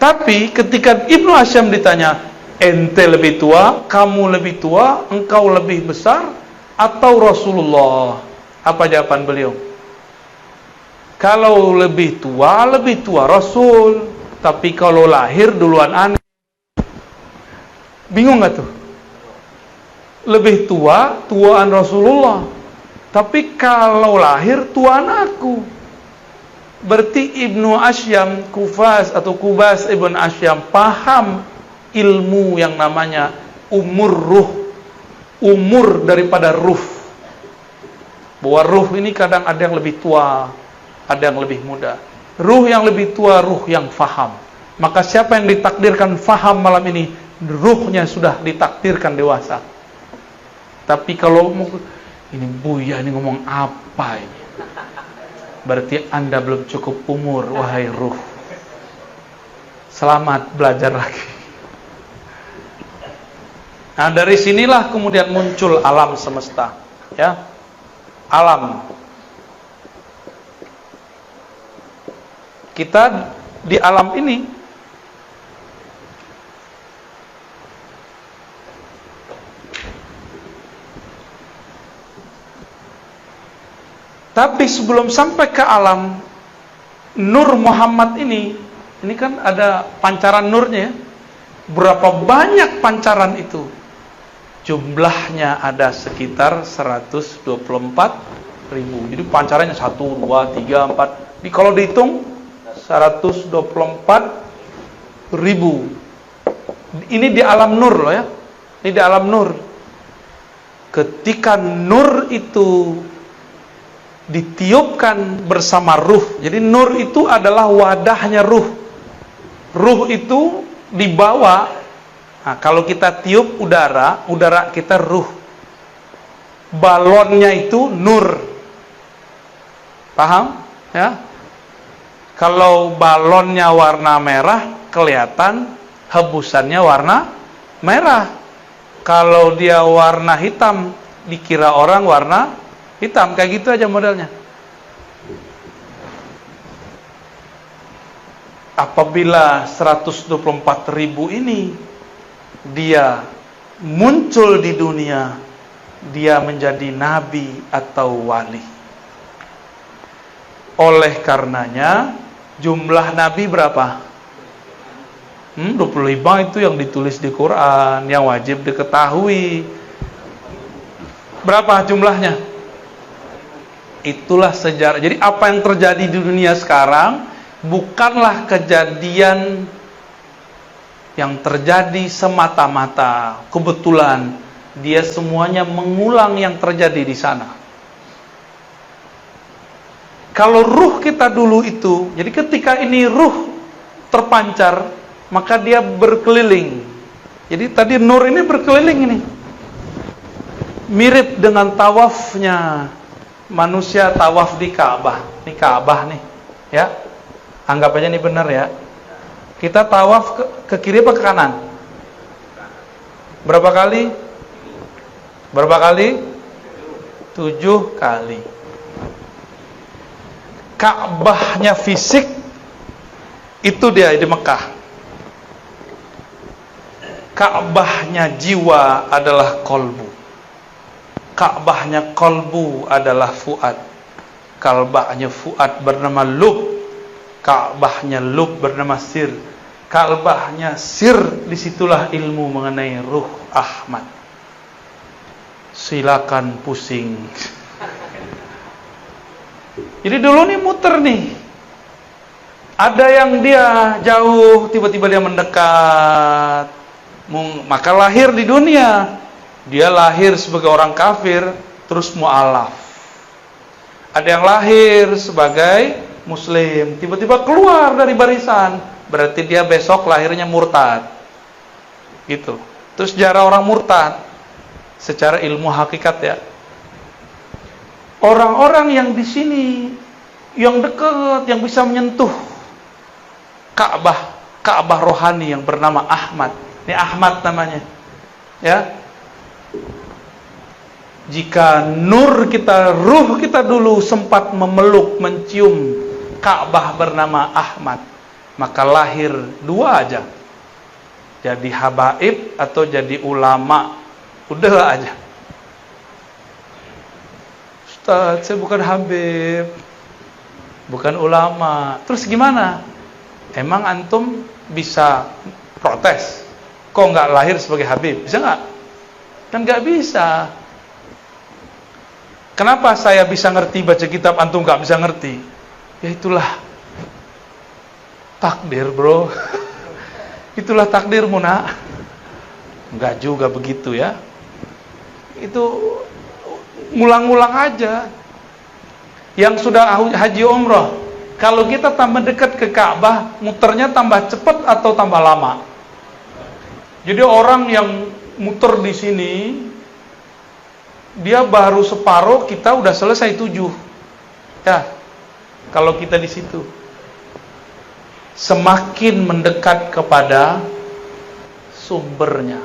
Tapi ketika Ibnu Asyam ditanya, ente lebih tua, kamu lebih tua, engkau lebih besar, atau Rasulullah? Apa jawaban beliau? Kalau lebih tua Rasul. Tapi kalau lahir duluan aneh. Bingung gak tuh? Lebih tua, tuaan Rasulullah. Tapi kalau lahir, tuaan aku. Berarti Ibnu Asyam, Kufas atau Kubas Ibn Asyam paham ilmu yang namanya umur ruh. Umur daripada ruh. Bahwa ruh ini kadang ada yang lebih tua, ada yang lebih muda. Ruh yang lebih tua, ruh yang faham. Maka siapa yang ditakdirkan faham malam ini, ruhnya sudah ditakdirkan dewasa. Tapi kalau ini Buya ini ngomong apa ini? Berarti Anda belum cukup umur, wahai ruh. Selamat belajar lagi. Nah, dari sinilah kemudian muncul alam semesta, ya. alam. Kita di alam ini tapi sebelum sampai ke alam, Nur Muhammad ini kan ada pancaran nurnya ya. Berapa banyak pancaran itu? Jumlahnya ada sekitar 124.000. Jadi pancarannya 1, 2, 3, 4. Jadi kalau dihitung 124.000. Ini di alam nur loh ya. Ini di alam nur. Ketika nur itu ditiupkan bersama ruh. Jadi nur itu adalah wadahnya ruh. Ruh itu dibawa. Nah, kalau kita tiup udara kita ruh. Balonnya itu nur. Paham? Ya. Kalau balonnya warna merah, kelihatan hebusannya warna merah. Kalau dia warna hitam, dikira orang warna hitam. Kayak gitu aja modelnya. Apabila 124.000 ini dia muncul di dunia, dia menjadi nabi atau wali. Oleh karenanya jumlah nabi berapa? 25 itu yang ditulis di Quran, yang wajib diketahui. Berapa jumlahnya? Itulah sejarah. Jadi apa yang terjadi di dunia sekarang bukanlah kejadian yang terjadi semata-mata kebetulan. Dia semuanya mengulang yang terjadi di sana. Kalau ruh kita dulu itu, jadi ketika ini ruh terpancar, maka dia berkeliling. Jadi tadi nur ini berkeliling ini. Mirip dengan tawafnya manusia tawaf di Ka'bah. Ini Ka'bah nih, ya. Anggap aja ini benar ya. Kita tawaf ke kiri apa ke kanan? Berapa kali? Berapa kali? 7 kali. Ka'bahnya fisik itu dia di Mekah. Ka'bahnya jiwa adalah kolbu. Ka'bahnya kolbu adalah fuad. Ka'bahnya fuad bernama lub. Ka'bahnya lub bernama sir. Ka'bahnya sir, disitulah ilmu mengenai ruh Ahmad. Silakan pusing. Jadi dulu nih muter nih. Ada yang dia jauh, tiba-tiba dia mendekat. Maka lahir di dunia. Dia lahir sebagai orang kafir, terus mu'alaf. Ada yang lahir sebagai muslim, tiba-tiba keluar dari barisan, berarti dia besok lahirnya murtad. Gitu. Terus sejarah orang murtad secara ilmu hakikat ya. Orang-orang yang di sini yang dekat, yang bisa menyentuh Ka'bah rohani yang bernama Ahmad. Ini Ahmad namanya. Ya. Jika nur kita, ruh kita dulu sempat memeluk, mencium Ka'bah bernama Ahmad, maka lahir 2 aja. Jadi habaib atau jadi ulama. Udah aja. Ustaz, saya bukan habib, bukan ulama. Terus gimana? Emang antum bisa protes? Kok nggak lahir sebagai habib? Bisa nggak? Kan nggak bisa. Kenapa saya bisa ngerti baca kitab, antum nggak bisa ngerti? Ya itulah takdir, bro. Itulah takdirmu, nak. Nggak juga begitu ya. Itu ngulang-ngulang aja. Yang sudah haji umroh, kalau kita tambah dekat ke Ka'bah, muternya tambah cepat atau tambah lama? Jadi orang yang muter di sini, dia baru separuh, kita udah selesai 7. Ya, kalau kita di situ. Semakin mendekat kepada sumbernya,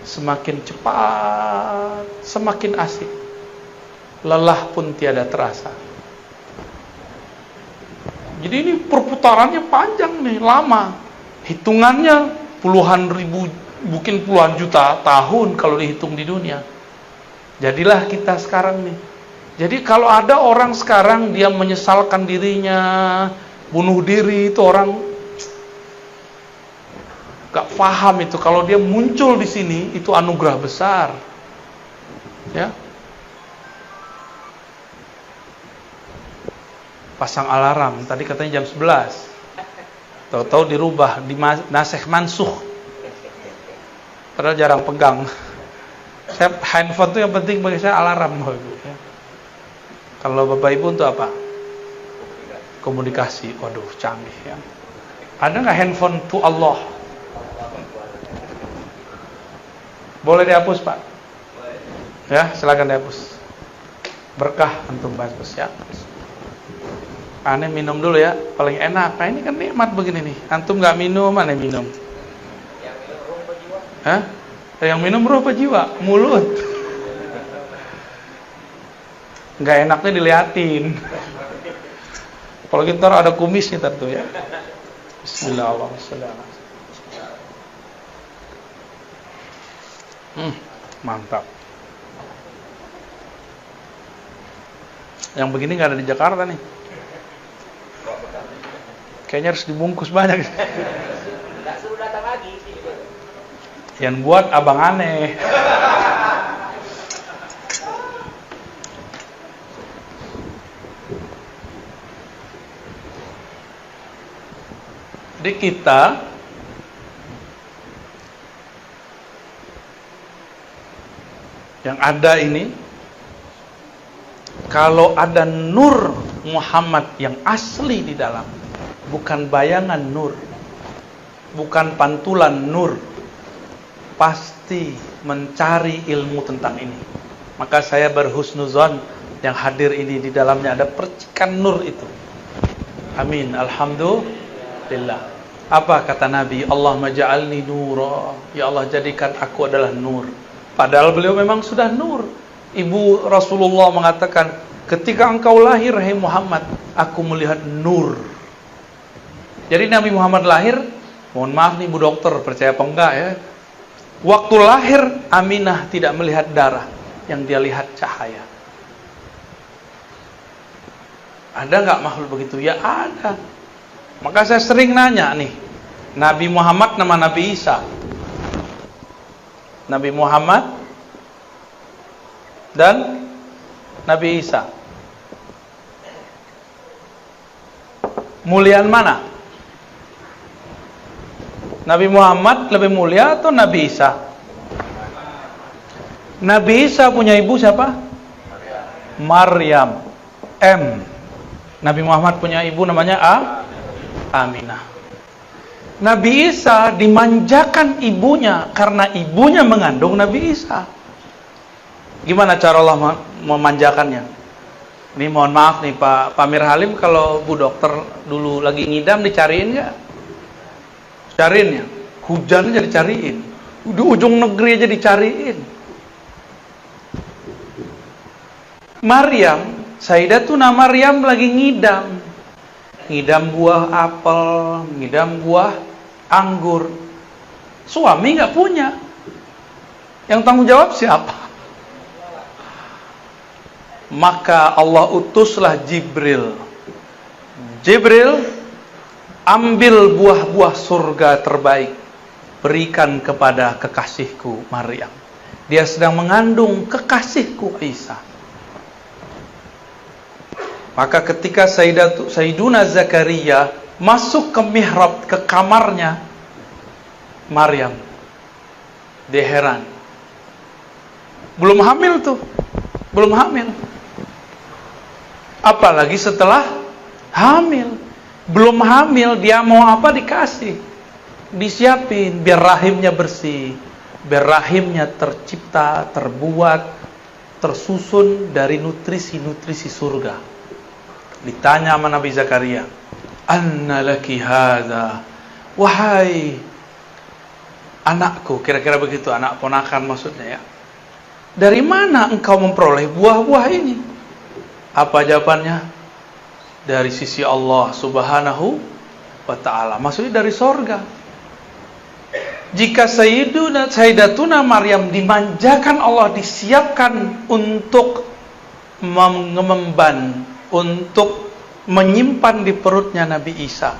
semakin cepat, semakin asik. lelah pun tiada terasa. Jadi ini perputarannya panjang nih, lama. Hitungannya puluhan ribu, mungkin puluhan juta tahun kalau dihitung di dunia. Jadilah kita sekarang nih. Jadi kalau ada orang sekarang dia menyesalkan dirinya, bunuh diri, itu orang gak paham itu. Kalau dia muncul di sini, itu anugerah besar. Ya. Pasang alarm, tadi katanya jam 11. Tahu-tahu dirubah, di nasikh mansuh. Padahal jarang pegang. Saya handphone itu yang penting bagi saya alarm. Ya. Kalau Bapak Ibu untuk apa? Komunikasi. Waduh, canggih ya. Ada nggak handphone to Allah? Boleh dihapus, Pak? Ya, silakan dihapus. Berkah antum hapus ya. Aneh minum dulu ya, paling enak. Nah ini kan nikmat begini nih. Antum nggak minum, aneh minum. Yang minum ruh apa jiwa? Hah? Yang minum ruh apa jiwa? Mulut. Nggak enaknya diliatin. Kalau kita ada kumisnya tentu ya. Bismillahirrahmanirrahim. Mantap. Yang begini nggak ada di Jakarta nih. Kayaknya harus dibungkus banyak. Nggak suruh datang lagi. Yang buat abang aneh. Jadi kita yang ada ini, kalau ada nur Muhammad yang asli di dalam, bukan bayangan nur, bukan pantulan nur, pasti mencari ilmu tentang ini. Maka saya berhusnuzon yang hadir ini di dalamnya ada percikan nur itu. Amin. Alhamdulillah. Apa kata Nabi? Allahumma ja'alni nura. Ya Allah, jadikan aku adalah nur. Padahal beliau memang sudah nur. Ibu Rasulullah mengatakan, ketika engkau lahir, hai Muhammad, aku melihat nur. Jadi Nabi Muhammad lahir, mohon maaf nih Bu Dokter, percaya apa enggak ya? Waktu lahir, Aminah tidak melihat darah, yang dia lihat cahaya. Ada nggak makhluk begitu? Ya ada. Maka saya sering nanya nih, Nabi Muhammad nama Nabi Isa. Nabi Muhammad dan Nabi Isa. Muliaan mana? Nabi Muhammad lebih mulia atau Nabi Isa? Nabi Isa punya ibu siapa? Maryam. M. Nabi Muhammad punya ibu namanya Aminah. Nabi Isa dimanjakan ibunya karena ibunya mengandung Nabi Isa. Gimana cara Allah memanjakannya? Ini mohon maaf nih Pak Pamir Halim, kalau Bu Dokter dulu lagi ngidam dicariin nggak? Cariin ya. Hujan aja dicariin. Di ujung negeri aja dicariin. Maryam, Sayyidatuna Maryam lagi ngidam. Ngidam buah apel, ngidam buah anggur. Suami nggak punya. Yang tanggung jawab siapa? Maka Allah utuslah Jibril. Jibril, ambil buah-buah surga terbaik, berikan kepada kekasihku Maryam. Dia sedang mengandung kekasihku Isa. Maka ketika Sayyiduna Zakaria masuk ke mihrab, ke kamarnya Maryam, dia heran. Belum hamil tuh, belum hamil. Apalagi setelah hamil. Belum hamil, dia mau apa dikasih, disiapin biar rahimnya bersih, biar rahimnya tercipta, terbuat, tersusun dari nutrisi-nutrisi surga. Ditanya sama Nabi Zakaria, anna laki hadza, wahai anakku, kira-kira begitu, anak ponakan maksudnya ya, dari mana engkau memperoleh buah-buah ini? Apa jawabannya? Dari sisi Allah Subhanahu wa ta'ala. Maksudnya dari sorga. Jika Sayyidatuna Maryam dimanjakan Allah, disiapkan untuk mengemban, untuk menyimpan di perutnya Nabi Isa,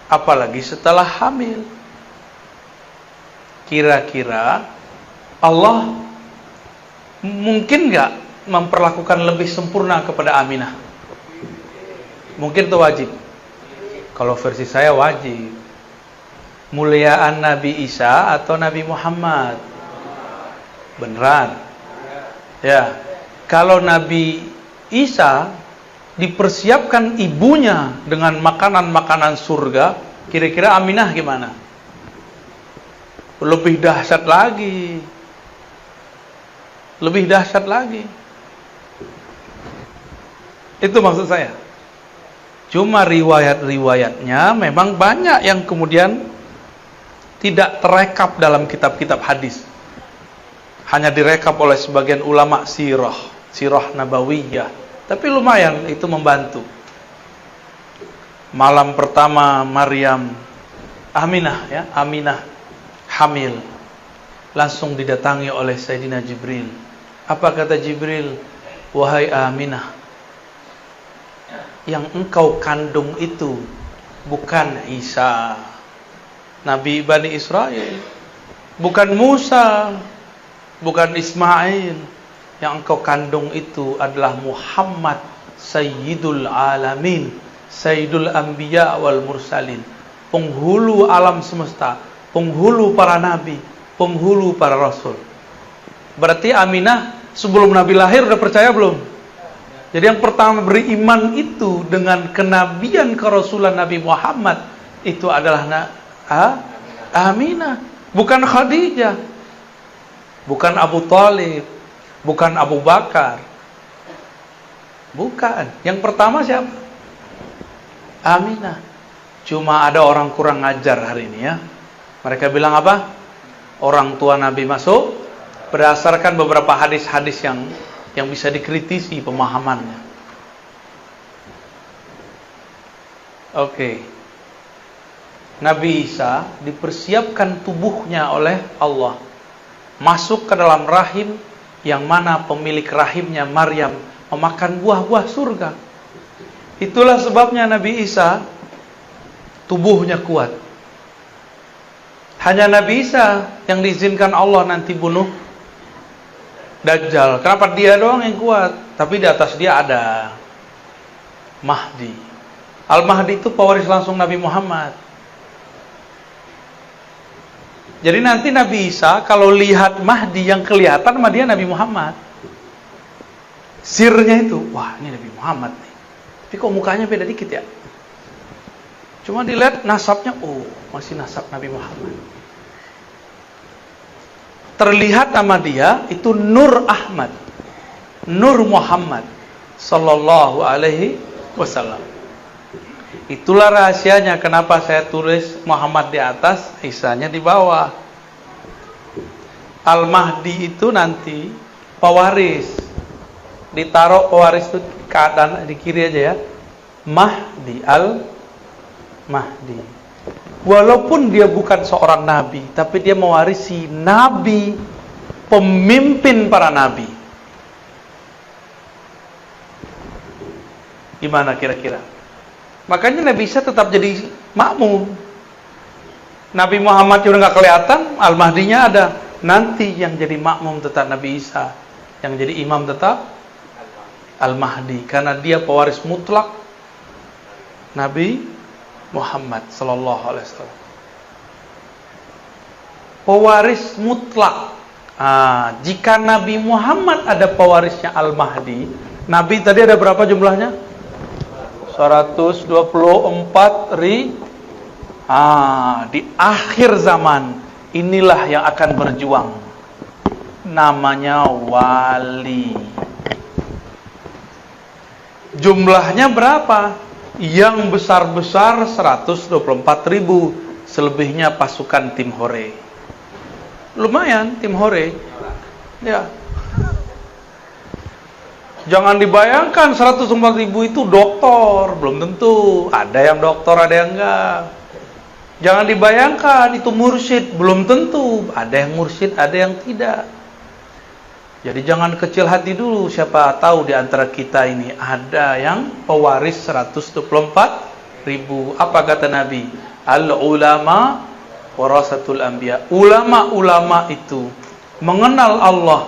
apalagi setelah hamil. Kira-kira Allah mungkin nggak memperlakukan lebih sempurna kepada Aminah? Mungkin itu wajib. Kalau versi saya wajib. Muliaan Nabi Isa atau Nabi Muhammad? Beneran? Ya. Kalau Nabi Isa dipersiapkan ibunya dengan makanan-makanan surga, kira-kira Aminah gimana? Lebih dahsyat lagi. Lebih dahsyat lagi. Itu maksud saya. Cuma riwayat-riwayatnya memang banyak yang kemudian tidak terekap dalam kitab-kitab hadis. Hanya direkap oleh sebagian ulama sirah nabawiyah. Tapi lumayan itu membantu. Malam pertama Aminah hamil, langsung didatangi oleh Sayyidina Jibril. Apa kata Jibril? Wahai Aminah, yang engkau kandung itu bukan Isa, Nabi Bani Israel, bukan Musa, bukan Ismail. Yang engkau kandung itu adalah Muhammad, Sayyidul Alamin, Sayyidul Anbiya wal Mursalin, penghulu alam semesta, penghulu para nabi, penghulu para rasul. Berarti Aminah sebelum Nabi lahir udah percaya belum? Jadi yang pertama beriman itu dengan kenabian kerasulan Nabi Muhammad itu adalah Aminah, bukan Khadijah, bukan Abu Thalib, bukan Abu Bakar. Bukan. Yang pertama siapa? Aminah. Cuma ada orang kurang ngajar hari ini ya. Mereka bilang apa? Orang tua Nabi masuk berdasarkan beberapa hadis-hadis yang bisa dikritisi pemahamannya. Oke. Nabi Isa dipersiapkan tubuhnya oleh Allah, masuk ke dalam rahim yang mana pemilik rahimnya Maryam memakan buah-buah surga. Itulah sebabnya Nabi Isa tubuhnya kuat. Hanya Nabi Isa yang diizinkan Allah nanti bunuh Dajjal. Kenapa dia doang yang kuat? Tapi di atas dia ada Mahdi. Al-Mahdi itu pewaris langsung Nabi Muhammad. Jadi nanti Nabi Isa kalau lihat Mahdi yang kelihatan sama dia Nabi Muhammad. Sirnya itu, wah ini Nabi Muhammad nih. Tapi kok mukanya beda dikit ya? Cuma dilihat nasabnya, oh masih nasab Nabi Muhammad. Terlihat sama dia itu Nur Ahmad, Nur Muhammad Sallallahu Alaihi Wasallam. Itulah rahasianya kenapa saya tulis Muhammad di atas, Isanya di bawah. Al-Mahdi itu nanti pewaris. Ditaruh pewaris itu keadaan di kiri aja ya. Mahdi, Al-Mahdi. Walaupun dia bukan seorang nabi, tapi dia mewarisi nabi, pemimpin para nabi. Gimana kira-kira? Makanya Nabi Isa tetap jadi makmum. Nabi Muhammad udah nggak kelihatan, Al-Mahdinya ada. Nanti yang jadi makmum tetap Nabi Isa, yang jadi imam tetap Al-Mahdi, karena dia pewaris mutlak Nabi Muhammad Sallallahu Alaihi Wasallam. Pewaris mutlak. Jika Nabi Muhammad ada pewarisnya Al-Mahdi, Nabi tadi ada berapa jumlahnya? 124 di akhir zaman inilah yang akan berjuang, namanya wali. Jumlahnya berapa? Yang besar-besar 124.000, selebihnya pasukan tim Hore. Lumayan tim Hore ya. Jangan dibayangkan 104.000 itu doktor, belum tentu. Ada yang doktor, ada yang enggak. Jangan dibayangkan itu mursyid, belum tentu. Ada yang mursyid, ada yang tidak. Jadi jangan kecil hati dulu. Siapa tahu di antara kita ini ada yang pewaris 124.000. Apa kata Nabi? Al-ulama warasatul anbiya. Ulama-ulama itu mengenal Allah,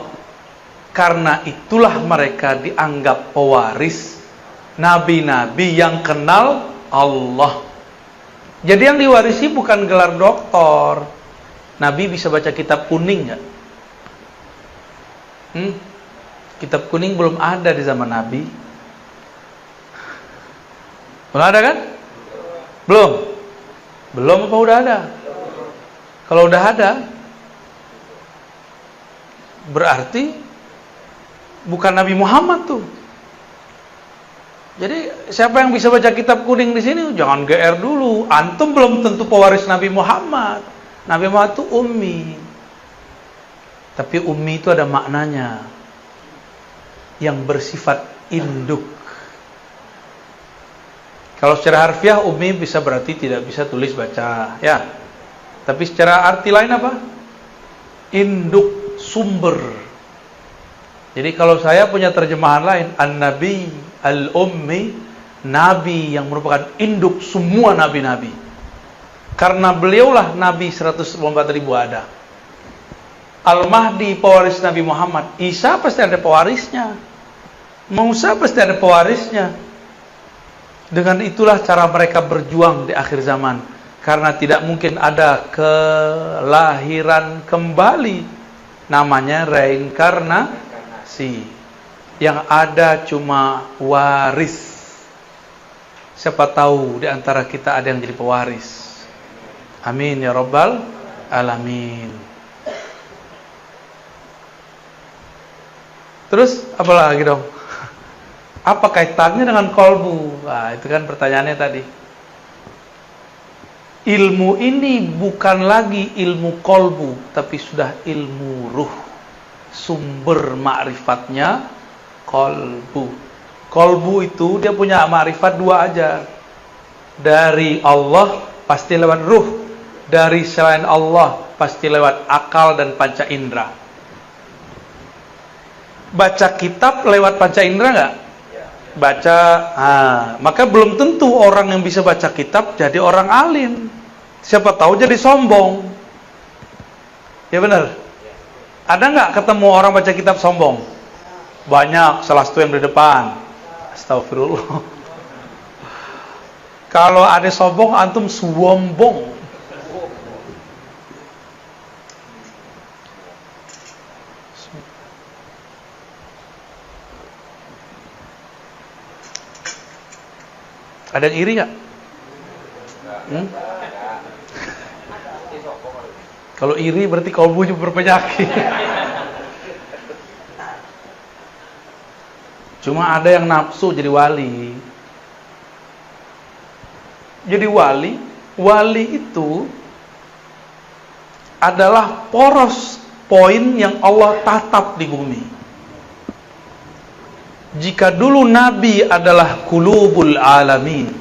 karena itulah mereka dianggap pewaris nabi-nabi yang kenal Allah. Jadi yang diwarisi bukan gelar doktor. Nabi bisa baca kitab kuning nggak? Kitab kuning belum ada di zaman Nabi. Belum ada kan? Belum apa udah ada? Kalau udah ada, berarti bukan Nabi Muhammad tuh. Jadi siapa yang bisa baca kitab kuning di sini? Jangan GR dulu. Antum belum tentu pewaris Nabi Muhammad. Nabi Muhammad itu ummi. Tapi ummi itu ada maknanya, yang bersifat induk. Kalau secara harfiah ummi bisa berarti tidak bisa tulis baca, ya. Tapi secara arti lain apa? Induk, sumber. Jadi kalau saya punya terjemahan lain, an-nabi al-ummi, nabi yang merupakan induk semua nabi-nabi. Karena beliaulah nabi 124.000 ada. Al-Mahdi pewaris Nabi Muhammad. Isa pasti ada pewarisnya. Musa pasti ada pewarisnya. Dengan itulah cara mereka berjuang di akhir zaman. Karena tidak mungkin ada kelahiran kembali. Namanya reinkarnasi. Yang ada cuma waris. Siapa tahu di antara kita ada yang jadi pewaris. Amin ya rabbal alamin. Terus apa lagi dong? Apa kaitannya dengan kolbu? Nah, itu kan pertanyaannya tadi. Ilmu ini bukan lagi ilmu kolbu, tapi sudah ilmu ruh. Sumber ma'rifatnya kolbu. Kolbu itu dia punya ma'rifat dua aja. Dari Allah pasti lewat ruh. Dari selain Allah pasti lewat akal dan panca indera. Baca kitab lewat panca indera nggak? Baca, maka belum tentu orang yang bisa baca kitab jadi orang alim. Siapa tahu jadi sombong. Ya benar. Ada nggak ketemu orang baca kitab sombong? Banyak, salah satu yang di depan. Astagfirullah. Kalau ada sombong, antum suwombong. Ada yang iri nggak? Kalau iri berarti kalbu juga berpenyakit. Cuma ada yang nafsu jadi wali. Jadi wali itu adalah poros poin yang Allah tatap di bumi. Jika dulu Nabi adalah kulubul alamin,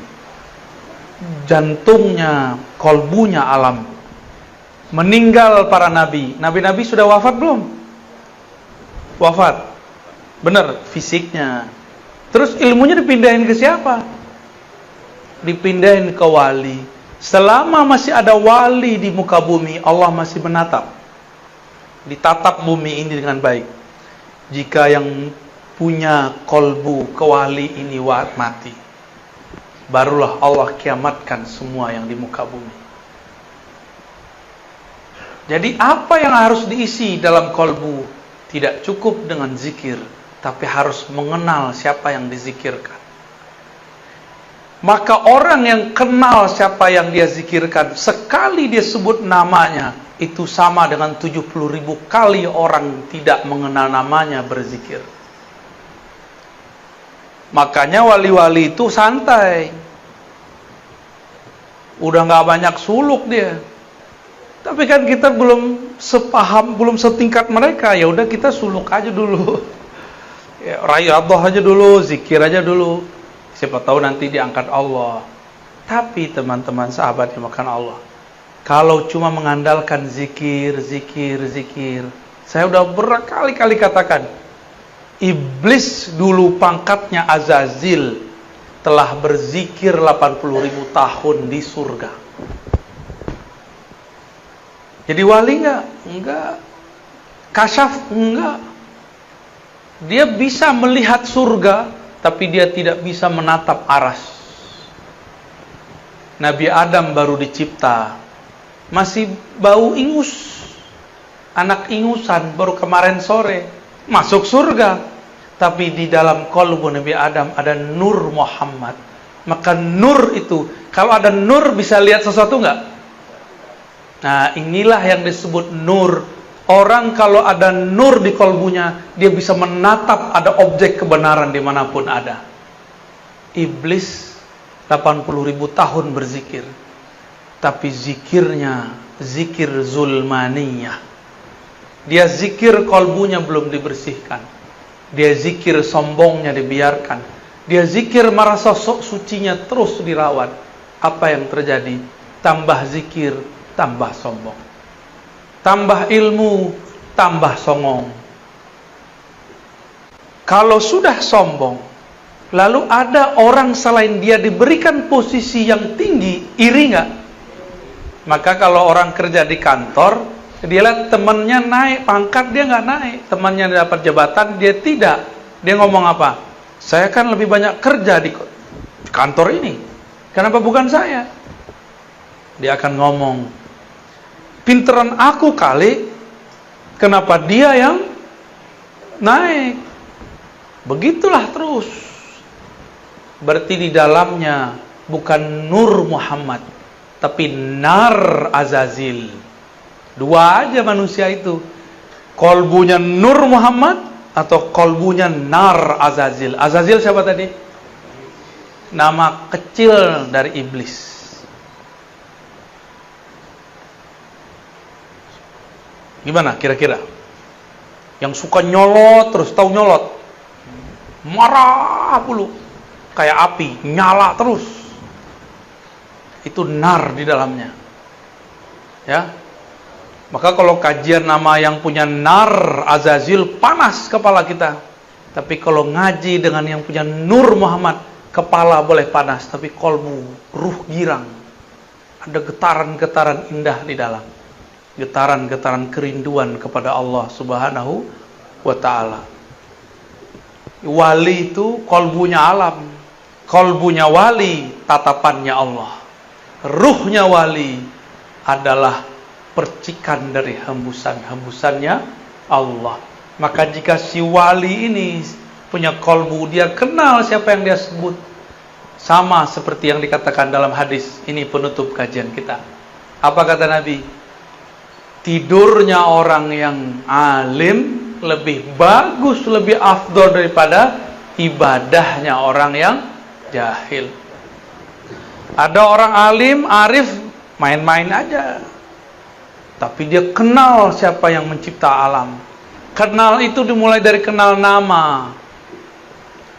jantungnya, kolbunya alam, meninggal para nabi. Nabi-nabi sudah wafat belum? Wafat. Benar, fisiknya. Terus ilmunya dipindahin ke siapa? Dipindahin ke wali. Selama masih ada wali di muka bumi, Allah masih menatap. Ditatap bumi ini dengan baik. Jika yang punya kolbu kewali ini mati, barulah Allah kiamatkan semua yang di muka bumi. Jadi apa yang harus diisi dalam kolbu? Tidak cukup dengan zikir, tapi harus mengenal siapa yang dizikirkan. Maka orang yang kenal siapa yang dia zikirkan, sekali dia sebut namanya, itu sama dengan 70.000 kali orang tidak mengenal namanya berzikir. Makanya wali-wali itu santai. Udah gak banyak suluk dia. Tapi kan kita belum sepaham, belum setingkat mereka. Ya udah kita suluk aja dulu. Ya, riyadhah aja dulu, zikir aja dulu. Siapa tahu nanti diangkat Allah. Tapi teman-teman sahabat yang makan Allah, kalau cuma mengandalkan zikir, saya udah berkali-kali katakan, iblis dulu pangkatnya Azazil telah berzikir 80.000 tahun di surga. Jadi wali enggak? Enggak. Kasyaf? Enggak. Dia bisa melihat surga, tapi dia tidak bisa menatap aras. Nabi Adam baru dicipta, masih bau ingus, anak ingusan, baru kemarin sore masuk surga. Tapi di dalam qalbu Nabi Adam ada nur Muhammad. Maka nur itu, kalau ada nur bisa lihat sesuatu enggak? Nah, inilah yang disebut nur. Orang kalau ada nur di kalbunya, dia bisa menatap ada objek kebenaran dimanapun ada. Iblis 80.000 tahun berzikir, tapi zikirnya zikir zulmaniyah. Dia zikir kalbunya belum dibersihkan. Dia zikir sombongnya dibiarkan. Dia zikir merasa sok sucinya terus dirawat. Apa yang terjadi? Tambah zikir, tambah sombong. Tambah ilmu, tambah songong. Kalau sudah sombong, lalu ada orang selain dia diberikan posisi yang tinggi, iri nggak? Maka kalau orang kerja di kantor, dia lihat temannya naik pangkat, dia nggak naik. Temannya dapat jabatan, dia tidak. Dia ngomong apa? Saya kan lebih banyak kerja di kantor ini. Kenapa bukan saya? Dia akan ngomong, pinteran aku kali, kenapa dia yang naik? Begitulah terus. Berarti di dalamnya bukan nur Muhammad, tapi nar Azazil. Dua aja manusia itu, kolbunya nur Muhammad atau kolbunya nar Azazil. Azazil siapa tadi? Nama kecil dari iblis. Gimana kira-kira? Yang suka nyolot terus, tahu nyolot? Marah dulu, kayak api, nyala terus. Itu nar di dalamnya. Ya. Maka kalau kajian nama yang punya nar Azazil, panas kepala kita. Tapi kalau ngaji dengan yang punya nur Muhammad, kepala boleh panas, tapi kolbu, ruh girang. Ada getaran-getaran indah di dalam. Getaran-getaran kerinduan kepada Allah Subhanahu wa ta'ala. Wali itu kolbunya alam, kolbunya wali tatapannya Allah. Ruhnya wali adalah percikan dari hembusan-hembusannya Allah. Maka jika si wali ini punya kolbu, dia kenal siapa yang dia sebut. Sama seperti yang dikatakan dalam hadis. Ini penutup kajian kita. Apa kata Nabi? Tidurnya orang yang alim lebih bagus, lebih afdol daripada ibadahnya orang yang jahil. Ada orang alim, arif, main-main aja. Tapi dia kenal siapa yang mencipta alam. Kenal itu dimulai dari kenal nama.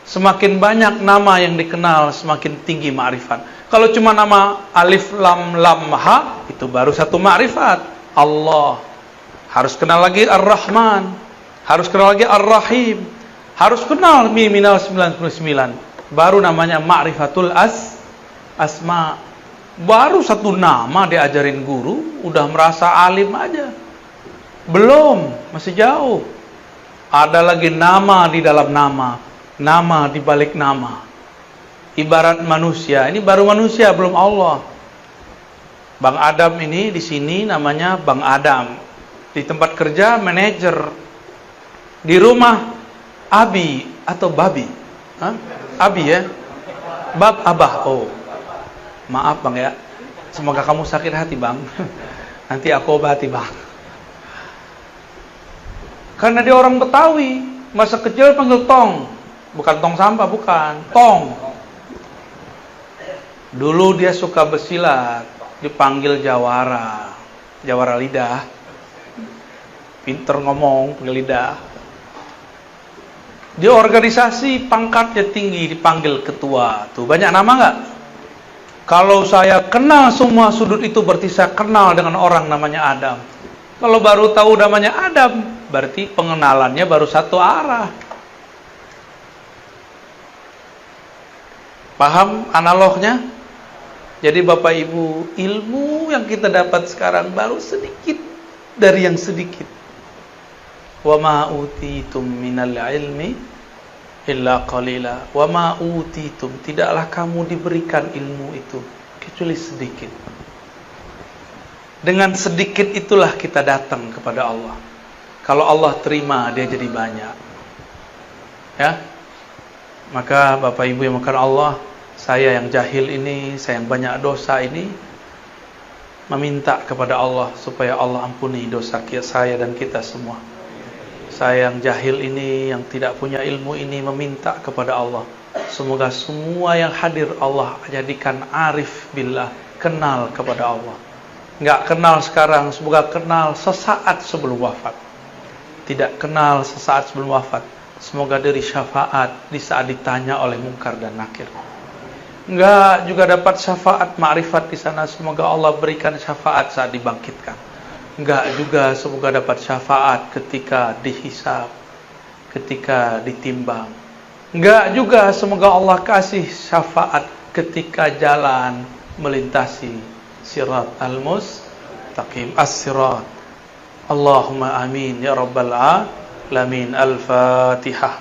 Semakin banyak nama yang dikenal, semakin tinggi ma'rifat. Kalau cuma nama alif, lam, ha, itu baru satu ma'rifat. Allah. Harus kenal lagi Ar-Rahman. Harus kenal lagi Ar-Rahim. Harus kenal Miminal 99. Baru namanya Ma'rifatul Asma. Baru satu nama diajarin guru, udah merasa alim aja. Belum, masih jauh. Ada lagi nama di dalam nama. Nama di balik nama. Ibarat manusia. Ini baru manusia, belum Allah. Bang Adam ini di sini namanya Bang Adam. Di tempat kerja manajer. Di rumah Abi atau Babi. Hah? Abi ya? Bab Abah. Oh. Maaf Bang ya. Semoga kamu sakit hati Bang. Nanti aku obati Bang. Karena dia orang Betawi. Masa kecil panggil Tong. Bukan tong sampah, bukan. Tong. Dulu dia suka bersilat. Dipanggil Jawara. Jawara lidah. Pinter ngomong, panggil lidah. Di organisasi pangkatnya tinggi dipanggil ketua. Tuh banyak nama nggak? Kalau saya kenal semua sudut itu berarti saya kenal dengan orang namanya Adam. Kalau baru tahu namanya Adam, berarti pengenalannya baru satu arah. Paham analognya? Jadi Bapak Ibu, ilmu yang kita dapat sekarang baru sedikit dari yang sedikit. Wa ma utitum minal ilmi illa qalila. Wa ma utitum, tidaklah kamu diberikan ilmu itu kecuali sedikit. Dengan sedikit itulah kita datang kepada Allah. Kalau Allah terima, dia jadi banyak. Ya. Maka Bapak Ibu yang makan Allah, saya yang jahil ini, saya yang banyak dosa ini, meminta kepada Allah supaya Allah ampuni dosa saya dan kita semua. Saya yang jahil ini, yang tidak punya ilmu ini, meminta kepada Allah, semoga semua yang hadir Allah jadikan arif billah, kenal kepada Allah. Nggak kenal sekarang, semoga kenal sesaat sebelum wafat. Tidak kenal sesaat sebelum wafat, semoga diri syafaat di saat ditanya oleh Munkar dan Nakir. Enggak juga dapat syafaat ma'rifat di sana, semoga Allah berikan syafaat saat dibangkitkan. Enggak juga semoga dapat syafaat ketika dihisab, ketika ditimbang. Enggak juga semoga Allah kasih syafaat ketika jalan melintasi sirat al-mustaqim, as-sirat. Allahumma amin ya rabbal alamin. Al-Fatihah.